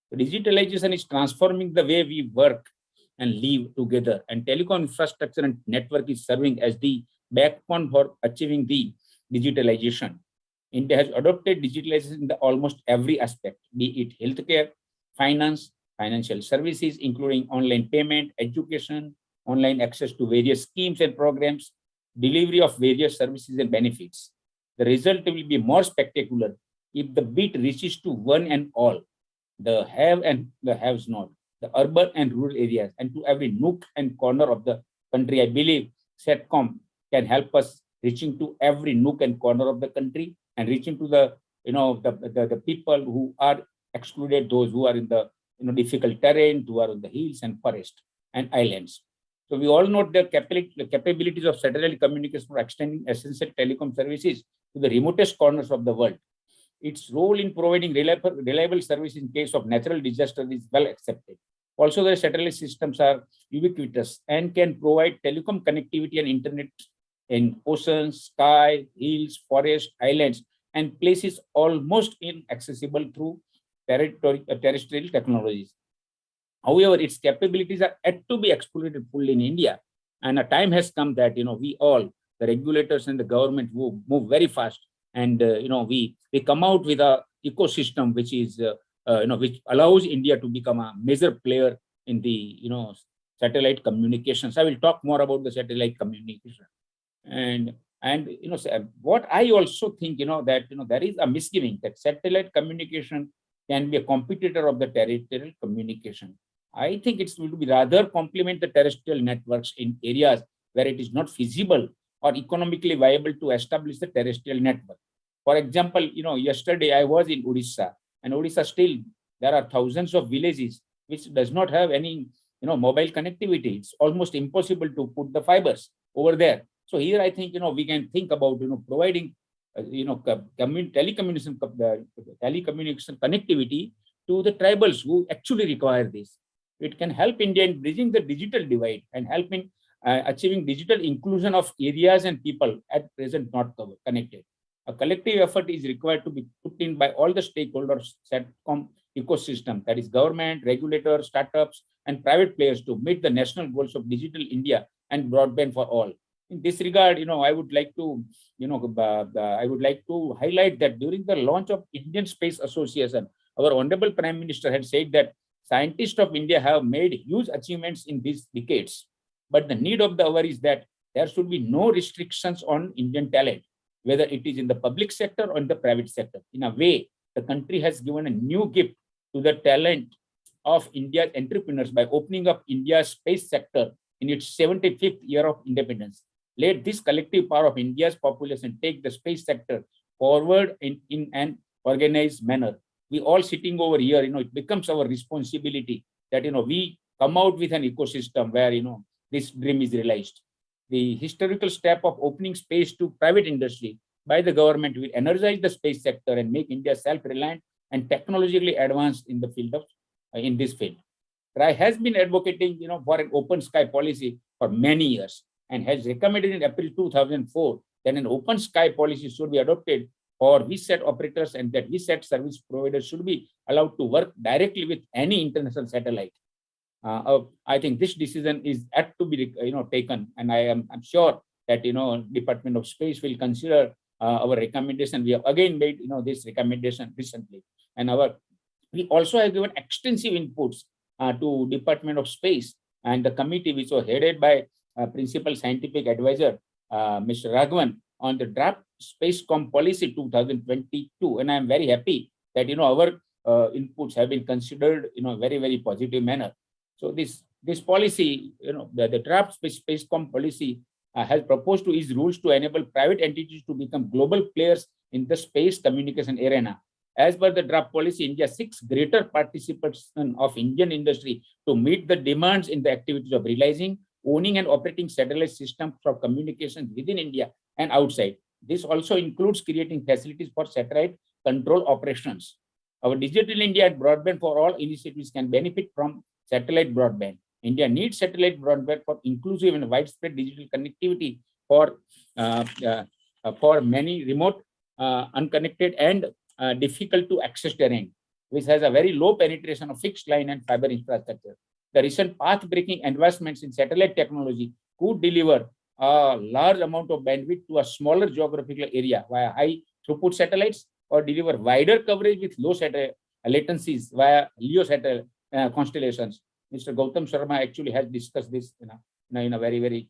So digitalization is transforming the way we work and live together, and telecom infrastructure and network is serving as the backbone for achieving the digitalization. India has adopted digitalization in almost every aspect, be it healthcare, finance, financial services, including online payment, education, online access to various schemes and programs, delivery of various services and benefits. The result will be more spectacular if the bit reaches to one and all, the have and the haves not, the urban and rural areas, and to every nook and corner of the country. I believe Satcom can help us reaching to every nook and corner of the country and reaching to the people who are excluded, those who are in the difficult terrain, who are on the hills and forest and islands. So we all know the capabilities of satellite communication for extending essential telecom services to the remotest corners of the world. its role in providing reliable service in case of natural disaster is well accepted. Also, the satellite systems are ubiquitous and can provide telecom connectivity and internet in oceans, sky, hills, forests, islands, and places almost inaccessible through terrestrial technologies. However, its capabilities are yet to be exploited fully in India, and a time has come that we all, the regulators and the government, will move very fast, and we come out with a ecosystem which is which allows India to become a major player in the satellite communications. I will talk more about the satellite communication, and what I also think that there is a misgiving that satellite communication can be a competitor of the terrestrial communication. I think it will be rather complement the terrestrial networks in areas where it is not feasible or economically viable to establish the terrestrial network. For example, yesterday I was in Odisha, and Odisha still there are thousands of villages which does not have any mobile connectivity. It's almost impossible to put the fibers over there. So here I think we can think about providing telecommunication connectivity to the tribals who actually require this. It can help India in bridging the digital divide and help in achieving digital inclusion of areas and people at present not connected. A collective effort is required to be put in by all the stakeholders, Satcom ecosystem, that is government, regulators, startups, and private players to meet the national goals of digital India and broadband for all. In this regard, I would like to, highlight that during the launch of Indian Space Association, our Honorable Prime Minister had said that scientists of India have made huge achievements in these decades. But the need of the hour is that there should be no restrictions on Indian talent, whether it is in the public sector or in the private sector. In a way, the country has given a new gift to the talent of India's entrepreneurs by opening up India's space sector in its 75th year of independence. Let this collective power of India's population take the space sector forward in an organized manner. We all sitting over here, it becomes our responsibility that, we come out with an ecosystem where, this dream is realized. The historical step of opening space to private industry by the government will energize the space sector and make India self-reliant and technologically advanced in the field of, in this field. TRAI has been advocating, for an open sky policy for many years and has recommended in April 2004 that an open sky policy should be adopted for VSAT operators and that VSAT service providers should be allowed to work directly with any international satellite. I think this decision is yet to be taken, and I'm sure that Department of Space will consider our recommendation. We have again made this recommendation recently, and we also have given extensive inputs to Department of Space and the committee which was headed by Principal Scientific Advisor Mr. Raghavan on the draft Spacecom policy 2022, and I am very happy that our inputs have been considered in a very, very positive manner. So this policy, the draft Spacecom policy has proposed to use rules to enable private entities to become global players in the space communication arena. As per the draft policy, India seeks greater participation of Indian industry to meet the demands in the activities of realizing, owning and operating satellite systems for communication within India and outside. This also includes creating facilities for satellite control operations. Our Digital India and Broadband for All initiatives can benefit from satellite broadband. India needs satellite broadband for inclusive and widespread digital connectivity for many remote, unconnected and difficult to access terrain, which has a very low penetration of fixed line and fiber infrastructure. The recent path-breaking advancements in satellite technology could deliver a large amount of bandwidth to a smaller geographical area via high throughput satellites, or deliver wider coverage with low latencies via LEO satellite constellations. Mr. Gautham Sharma actually has discussed this in a very, very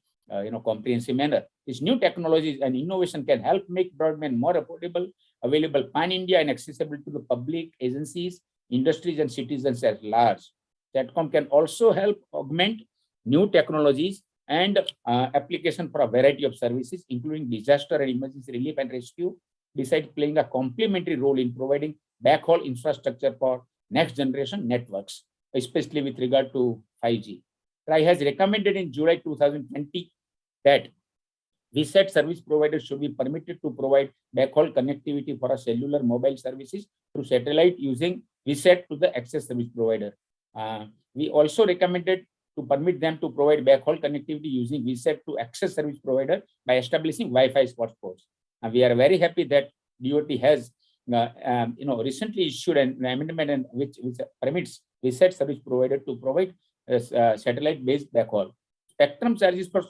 comprehensive manner. These new technologies and innovation can help make broadband more affordable, available pan-India and accessible to the public, agencies, industries and citizens at large. Satcom can also help augment new technologies and application for a variety of services, including disaster and emergency relief and rescue, besides playing a complementary role in providing backhaul infrastructure for next generation networks, especially with regard to 5G. TRAI has recommended in July 2020 that VSAT service providers should be permitted to provide backhaul connectivity for a cellular mobile services through satellite using VSAT to the access service provider. We also recommended to permit them to provide backhaul connectivity using VSAT to access service provider by establishing Wi-Fi hotspots. We are very happy that DOT has recently issued an amendment which permits VSAT service provider to provide satellite-based backhaul. Spectrum charges for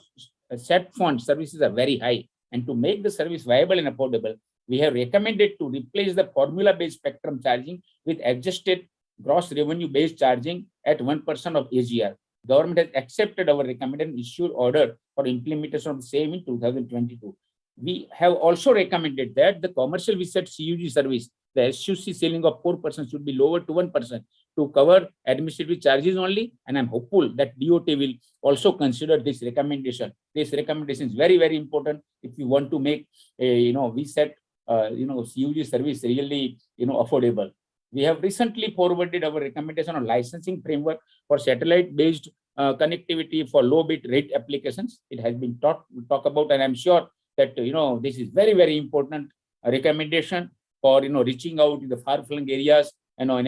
SAT fund services are very high, and to make the service viable and affordable, we have recommended to replace the formula-based spectrum charging with adjusted gross revenue-based charging at 1% of AGR. Government has accepted our recommended and issued order for implementation of the same in 2022. We have also recommended that the commercial VSAT CUG service, the SUC ceiling of 4% should be lowered to 1% to cover administrative charges only. And I'm hopeful that DOT will also consider this recommendation. This recommendation is very, very important if you want to make a VSAT CUG service really affordable. We have recently forwarded our recommendation on licensing framework for satellite-based connectivity for low bit rate applications. It has been talked about, and I'm sure that this is very, very important recommendation for reaching out to the far-flung areas, so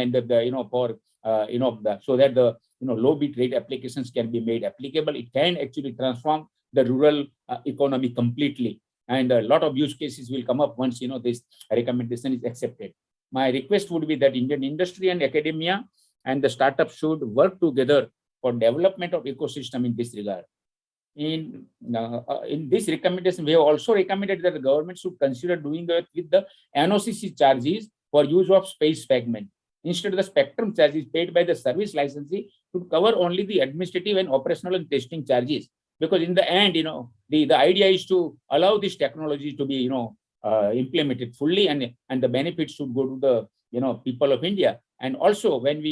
that the low bit rate applications can be made applicable. It can actually transform the rural economy completely, and a lot of use cases will come up once this recommendation is accepted. My request would be that Indian industry and academia and the startups should work together for development of ecosystem in this regard. In this recommendation, we have also recommended that the government should consider doing it with the NOCC charges for use of space fragment. Instead, the spectrum charges paid by the service licensee should cover only the administrative and operational and testing charges. Because in the end, the idea is to allow this technology to be, implemented fully, and the benefits should go to the, people of India. And also, when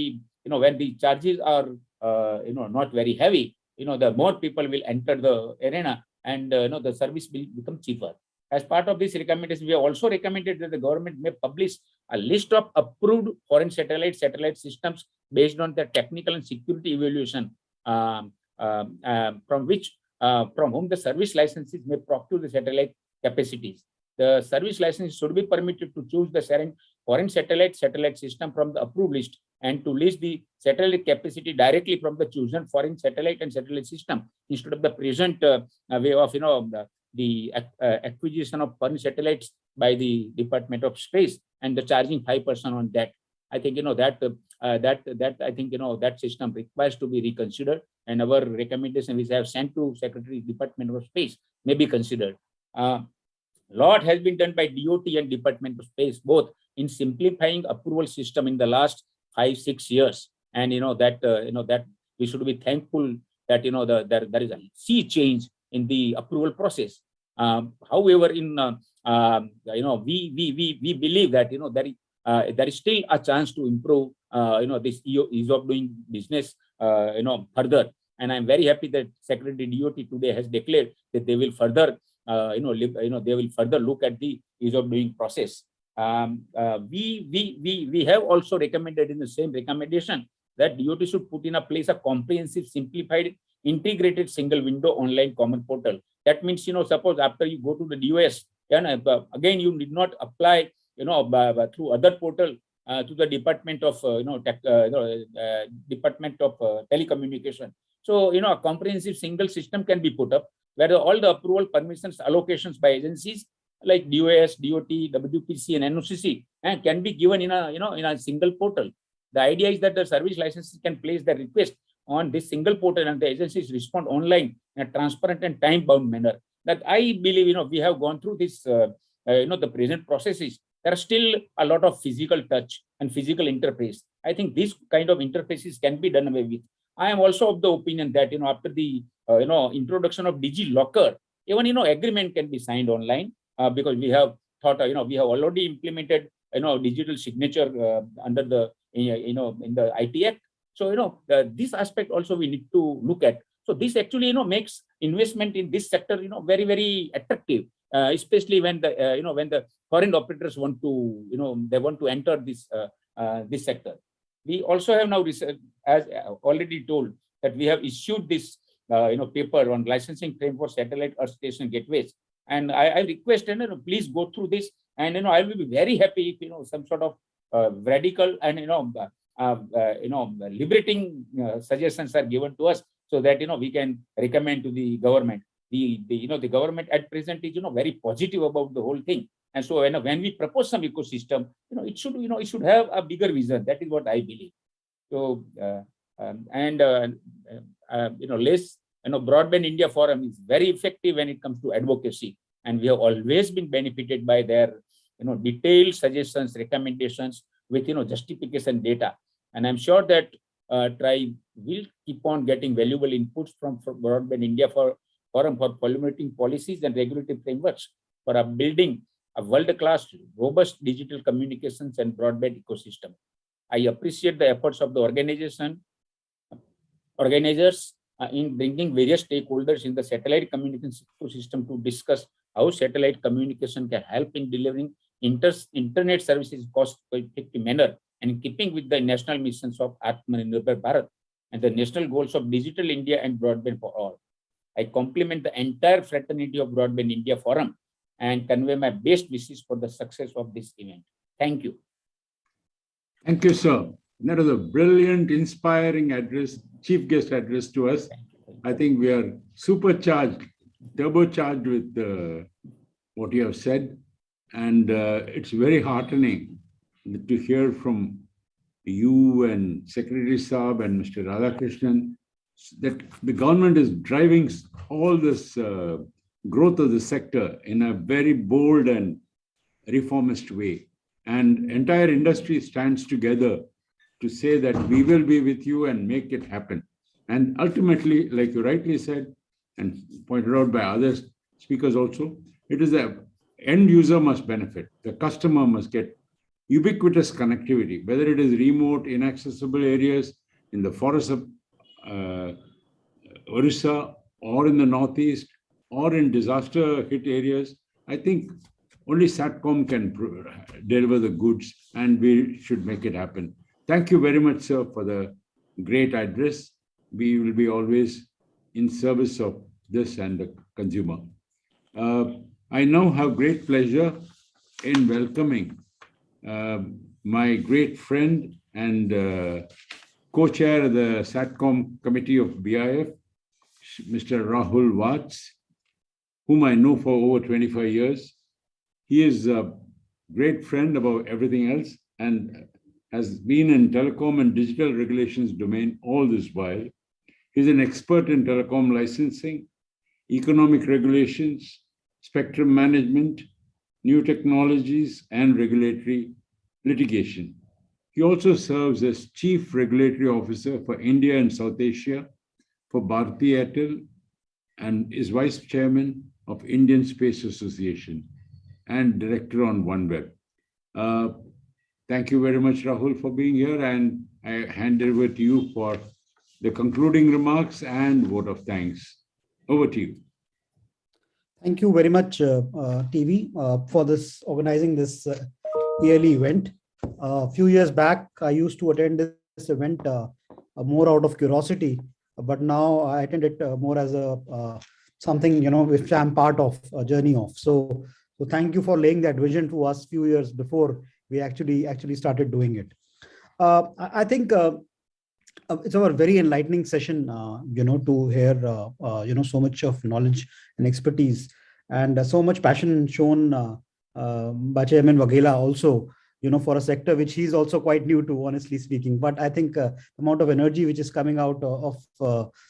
when the charges are, not very heavy, the more people will enter the arena, and the service will become cheaper. As part of this recommendation, we have also recommended that the government may publish a list of approved foreign satellite systems based on their technical and security evaluation, from whom the service licenses may procure the satellite capacities. The service license should be permitted to choose the foreign satellite system from the approved list, and to list the satellite capacity directly from the chosen foreign satellite and satellite system, instead of the present way of the acquisition of foreign satellites by the Department of Space and the charging 5% on that. I think that system requires to be reconsidered, and our recommendation which I have sent to Secretary Department of Space may be considered. Lot has been done by DOT and Department of Space, both in simplifying approval system in the last 5-6 years, and that we should be thankful that there is a sea change in the approval process. However, we believe that there is still a chance to improve this ease of doing business further, and I'm very happy that Secretary DOT today has declared that they will further they will further look at the ease of doing process. We have also recommended in the same recommendation that DOT should put in a place a comprehensive, simplified, integrated single window online common portal. That means, suppose after you go to the DOS, again, you did not apply, through other portal to the Department of, Department of Telecommunication. So, a comprehensive single system can be put up, where all the approval, permissions, allocations by agencies like DOS, DOT, WPC, and NOCC can be given in a single portal. The idea is that the service licenses can place their request on this single portal, and the agencies respond online in a transparent and time-bound manner. That I believe, we have gone through this, the present processes. There are still a lot of physical touch and physical interface. I think these kind of interfaces can be done away with. I am also of the opinion that, after the, introduction of DigiLocker, even, agreement can be signed online, because we have thought, we have already implemented, digital signature under the, in the IT Act. So, this aspect also we need to look at. So this actually, makes investment in this sector, very, very attractive, especially when the, when the foreign operators want to, they want to enter this, this sector. We also have now, as already told, that we have issued this, paper on licensing frame for satellite earth station gateways. And I request, please go through this, and I will be very happy if some sort of radical and liberating suggestions are given to us, so that we can recommend to the government. The government at present is very positive about the whole thing, and so when we propose some ecosystem, it should have a bigger vision. That is what I believe. So Broadband India Forum is very effective when it comes to advocacy, and we have always been benefited by their detailed suggestions, recommendations with justification data. And I'm sure that tribe will keep on getting valuable inputs from Broadband India Forum for formulating policies and regulatory frameworks for building a world-class, robust digital communications and broadband ecosystem. I appreciate the efforts of the organizers in bringing various stakeholders in the satellite communication ecosystem to discuss how satellite communication can help in delivering internet services cost-effective manner, and in keeping with the national missions of Atmanirbhar Bharat and the national goals of Digital India and Broadband for All. I compliment the entire fraternity of Broadband India Forum and convey my best wishes for the success of this event. Thank you. Thank you, sir. That was a brilliant, inspiring address, chief guest address to us. I think we are supercharged, turbocharged with what you have said. And it's very heartening to hear from you and Secretary Saab and Mr. Radhakrishnan that the government is driving all this growth of the sector in a very bold and reformist way. And entire industry stands together to say that we will be with you and make it happen. And ultimately, like you rightly said, and pointed out by other speakers also, it is the end user must benefit. The customer must get ubiquitous connectivity, whether it is remote, inaccessible areas in the forests of Orissa or in the Northeast or in disaster-hit areas. I think only Satcom can deliver the goods, and we should make it happen. Thank you very much, sir, for the great address. We will be always in service of this and the consumer. I now have great pleasure in welcoming my great friend and co-chair of the Satcom Committee of BIF, Mr. Rahul Watts, whom I know for over 25 years. He is a great friend about everything else and has been in telecom and digital regulations domain all this while. He's an expert in telecom licensing, economic regulations, spectrum management, new technologies, and regulatory litigation. He also serves as Chief Regulatory Officer for India and South Asia for Bharti Airtel and is Vice Chairman of Indian Space Association and Director on OneWeb. Thank you very much, Rahul, for being here, and I hand over to you for the concluding remarks and vote of thanks. Over to you. Thank you very much, TV, for organizing this yearly event. A few years back, I used to attend this event more out of curiosity, but now I attend it more as something which I'm part of, a journey of. So thank you for laying that vision to us a few years before we actually started doing it. I think it's a very enlightening session, to hear so much of knowledge and expertise, and so much passion shown by Chairman Waghela also, for a sector which he's also quite new to, honestly speaking. But I think the amount of energy which is coming out of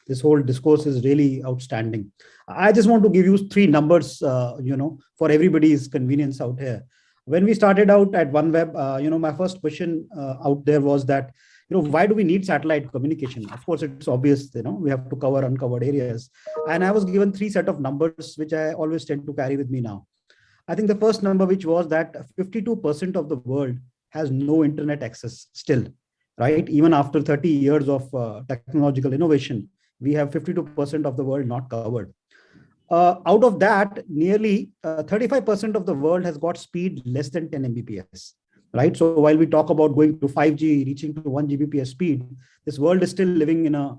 this whole discourse is really outstanding. I just want to give you 3 numbers, for everybody's convenience out here. When we started out at OneWeb, my first question out there was that, why do we need satellite communication? Of course, it's obvious, we have to cover uncovered areas. And I was given 3 set of numbers, which I always tend to carry with me now. I think the first number, which was that 52% of the world has no internet access still, right? Even after 30 years of technological innovation, we have 52% of the world not covered. Out of that, nearly 35% of the world has got speed less than 10 Mbps, right? So while we talk about going to 5G, reaching to 1 Gbps speed, this world is still living in a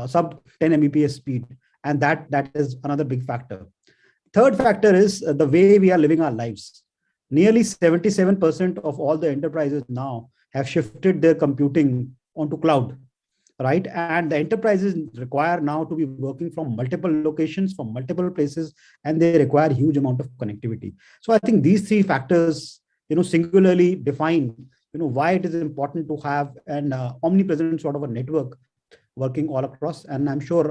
sub 10 Mbps speed, and that is another big factor. Third factor is the way we are living our lives. Nearly 77% of all the enterprises now have shifted their computing onto cloud, right? And the enterprises require now to be working from multiple locations, from multiple places, and they require huge amount of connectivity. So I think these three factors, singularly define, why it is important to have an omnipresent sort of a network working all across. And I'm sure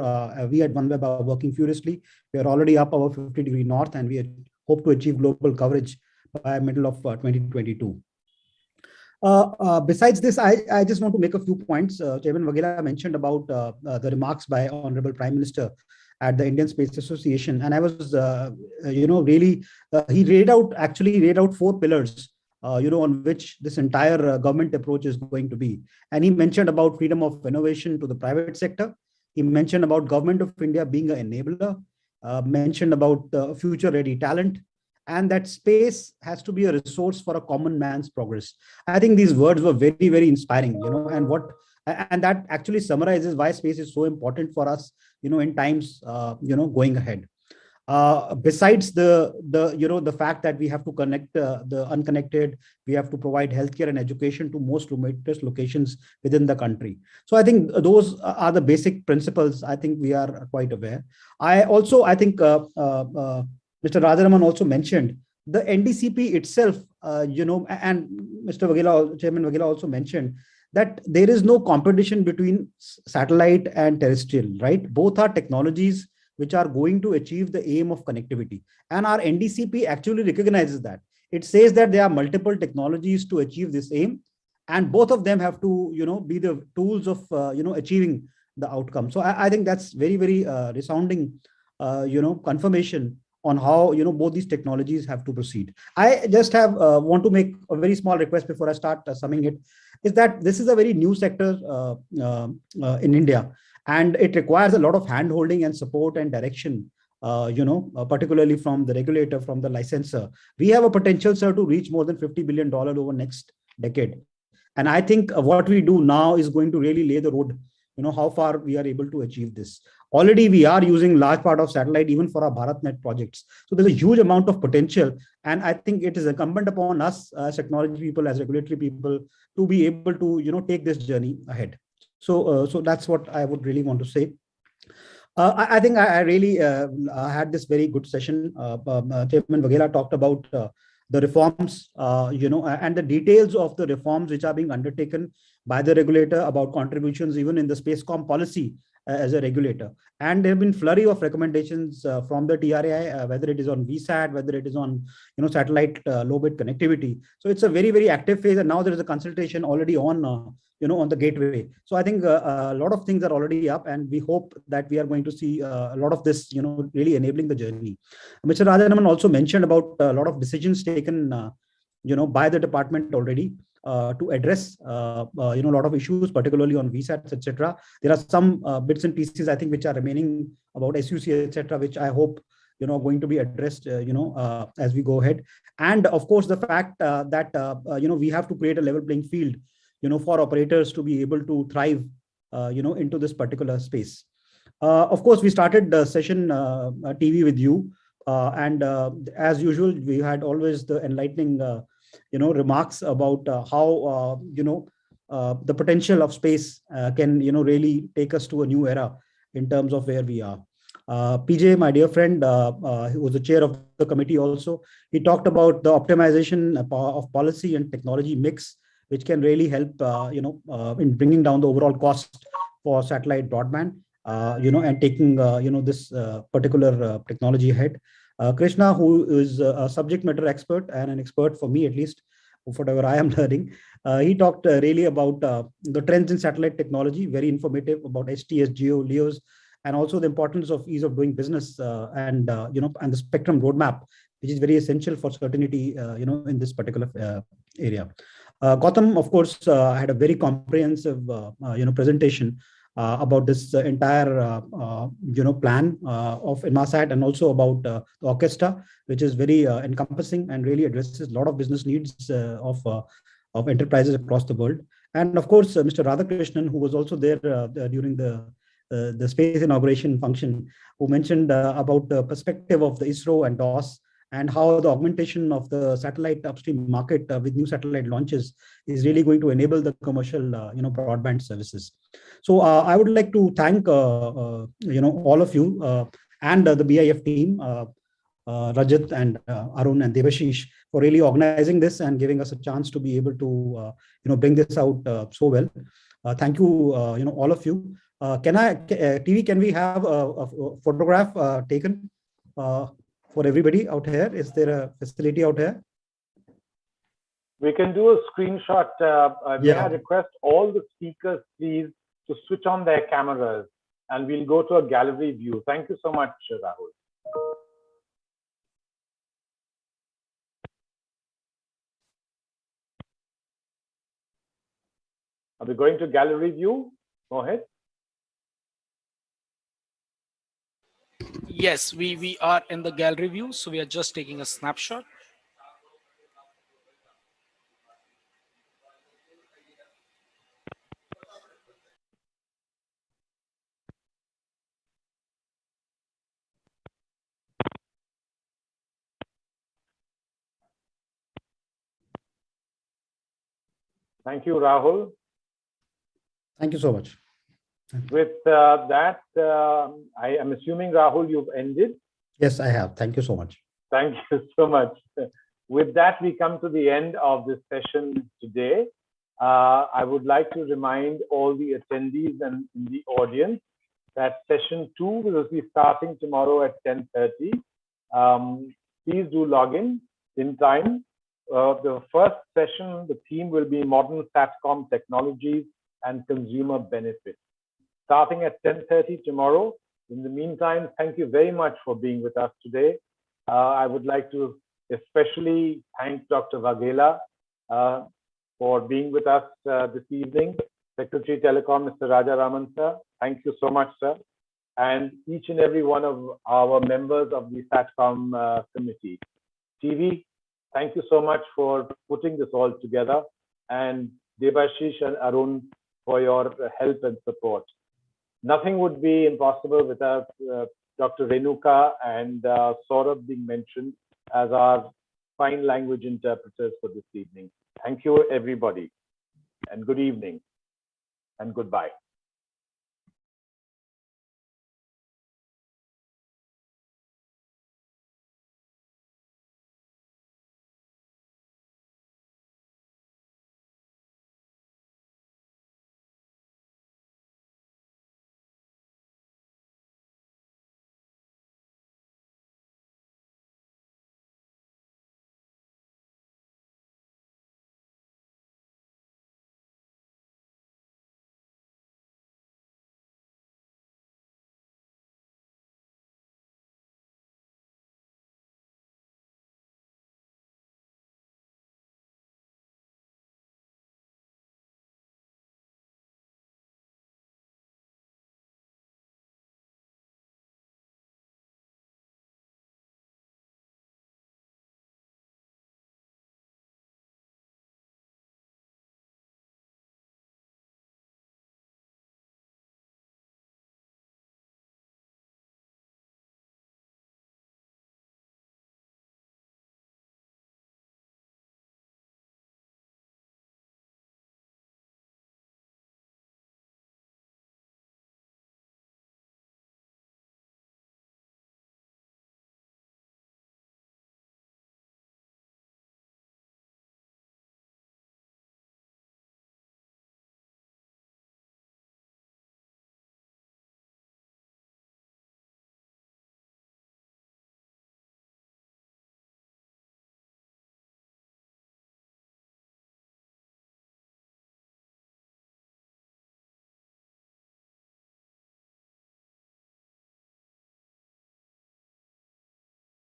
we at OneWeb are working furiously. We are already up over 50° north, and we hope to achieve global coverage by middle of 2022. Besides this, I just want to make a few points. Chairman Waghela mentioned about the remarks by Honorable Prime Minister at the Indian Space Association, and I was, really, he actually laid out 4 pillars, on which this entire government approach is going to be. And he mentioned about freedom of innovation to the private sector. He mentioned about Government of India being an enabler, mentioned about future-ready talent, and that space has to be a resource for a common man's progress. I think these words were very, very inspiring, and that actually summarizes why space is so important for us, in times, going ahead. Besides the fact that we have to connect the unconnected, we have to provide healthcare and education to most remotest locations within the country. So I think those are the basic principles. I think we are quite aware. I think Mr. Rajaraman also mentioned the NDCP itself, and Chairman Waghela also mentioned that there is no competition between satellite and terrestrial, right? Both are technologies which are going to achieve the aim of connectivity. And our NDCP actually recognizes that. It says that there are multiple technologies to achieve this aim, and both of them have to, be the tools of, achieving the outcome. So I think that's very, very resounding, confirmation on how, both these technologies have to proceed. I just want to make a very small request before I start summing it, is that this is a very new sector in India, and it requires a lot of hand-holding and support and direction, particularly from the regulator, from the licensor. We have a potential, sir, to reach more than $50 billion over next decade. And I think what we do now is going to really lay the road, how far we are able to achieve this. Already we are using large part of satellite even for our BharatNet projects. So there's a huge amount of potential. And I think it is incumbent upon us as technology people, as regulatory people, to be able to, take this journey ahead. So that's what I would really want to say. I think I really had this very good session. Chairman Waghela talked about the reforms, and the details of the reforms which are being undertaken by the regulator, about contributions even in the Spacecom policy as a regulator. And there have been flurry of recommendations from the TRAI, whether it is on VSAT, whether it is on satellite low-bit connectivity. So it's a very, very active phase, and now there is a consultation already on on the gateway. So I think a lot of things are already up, and we hope that we are going to see a lot of this really enabling the journey. Mr. Rajaraman also mentioned about a lot of decisions taken by the department already to address a lot of issues, particularly on VSATs, etc. There are some bits and pieces, I think, which are remaining about SUC, etc., which I hope going to be addressed as we go ahead. And of course the fact that we have to create a level playing field for operators to be able to thrive into this particular space. Of course, we started the session TV with you, and as usual, we had always the enlightening remarks about how the potential of space can really take us to a new era in terms of where we are. PJ, my dear friend, who was the chair of the committee also, he talked about the optimization of policy and technology mix, which can really help in bringing down the overall cost for satellite broadband, and taking this particular technology ahead. Krishna, who is a subject matter expert and an expert for me, at least, whatever I am learning, he talked really about the trends in satellite technology, very informative about STS, GEO, LEOs, and also the importance of ease of doing business and the spectrum roadmap, which is very essential for certainty, in this particular area. Gautham, of course, had a very comprehensive, presentation about this entire, plan of Inmarsat, and also about the orchestra, which is very encompassing and really addresses a lot of business needs of enterprises across the world. And of course, Mr. Radhakrishnan, who was also there during the the space inauguration function, who mentioned about the perspective of the ISRO and DOS, and how the augmentation of the satellite upstream market with new satellite launches is really going to enable the commercial, broadband services. So I would like to thank, all of you and the BIF team, Rajat and Arun and Devashish, for really organizing this and giving us a chance to be able to, bring this out so well. Thank you, all of you. TV, can we have a photograph taken for everybody out here? Is there a facility out here? We can do a screenshot. May I request all the speakers, please, to switch on their cameras, and we'll go to a gallery view. Thank you so much, Rahul. Are we going to gallery view? Go ahead. Yes, we are in the gallery view, so we are just taking a snapshot. Thank you, Rahul. Thank you so much. With that, I am assuming, Rahul, you've ended. Yes, I have. Thank you so much. Thank you so much. With that, we come to the end of this session today. I would like to remind all the attendees and the audience that session 2 will be starting tomorrow at 10:30. Please do log in time. The first session, the theme will be modern Satcom technologies and consumer benefits, starting at 10:30 tomorrow. In the meantime, thank you very much for being with us today. I would like to especially thank Dr. Vaghela for being with us this evening. Secretary Telecom, Mr. Rajaraman, sir, thank you so much, sir. And each and every one of our members of the Satcom committee. TV, thank you so much for putting this all together. And Devashish and Arun for your help and support. Nothing would be impossible without Dr. Renuka and Saurabh being mentioned as our sign language interpreters for this evening. Thank you, everybody, and good evening and goodbye.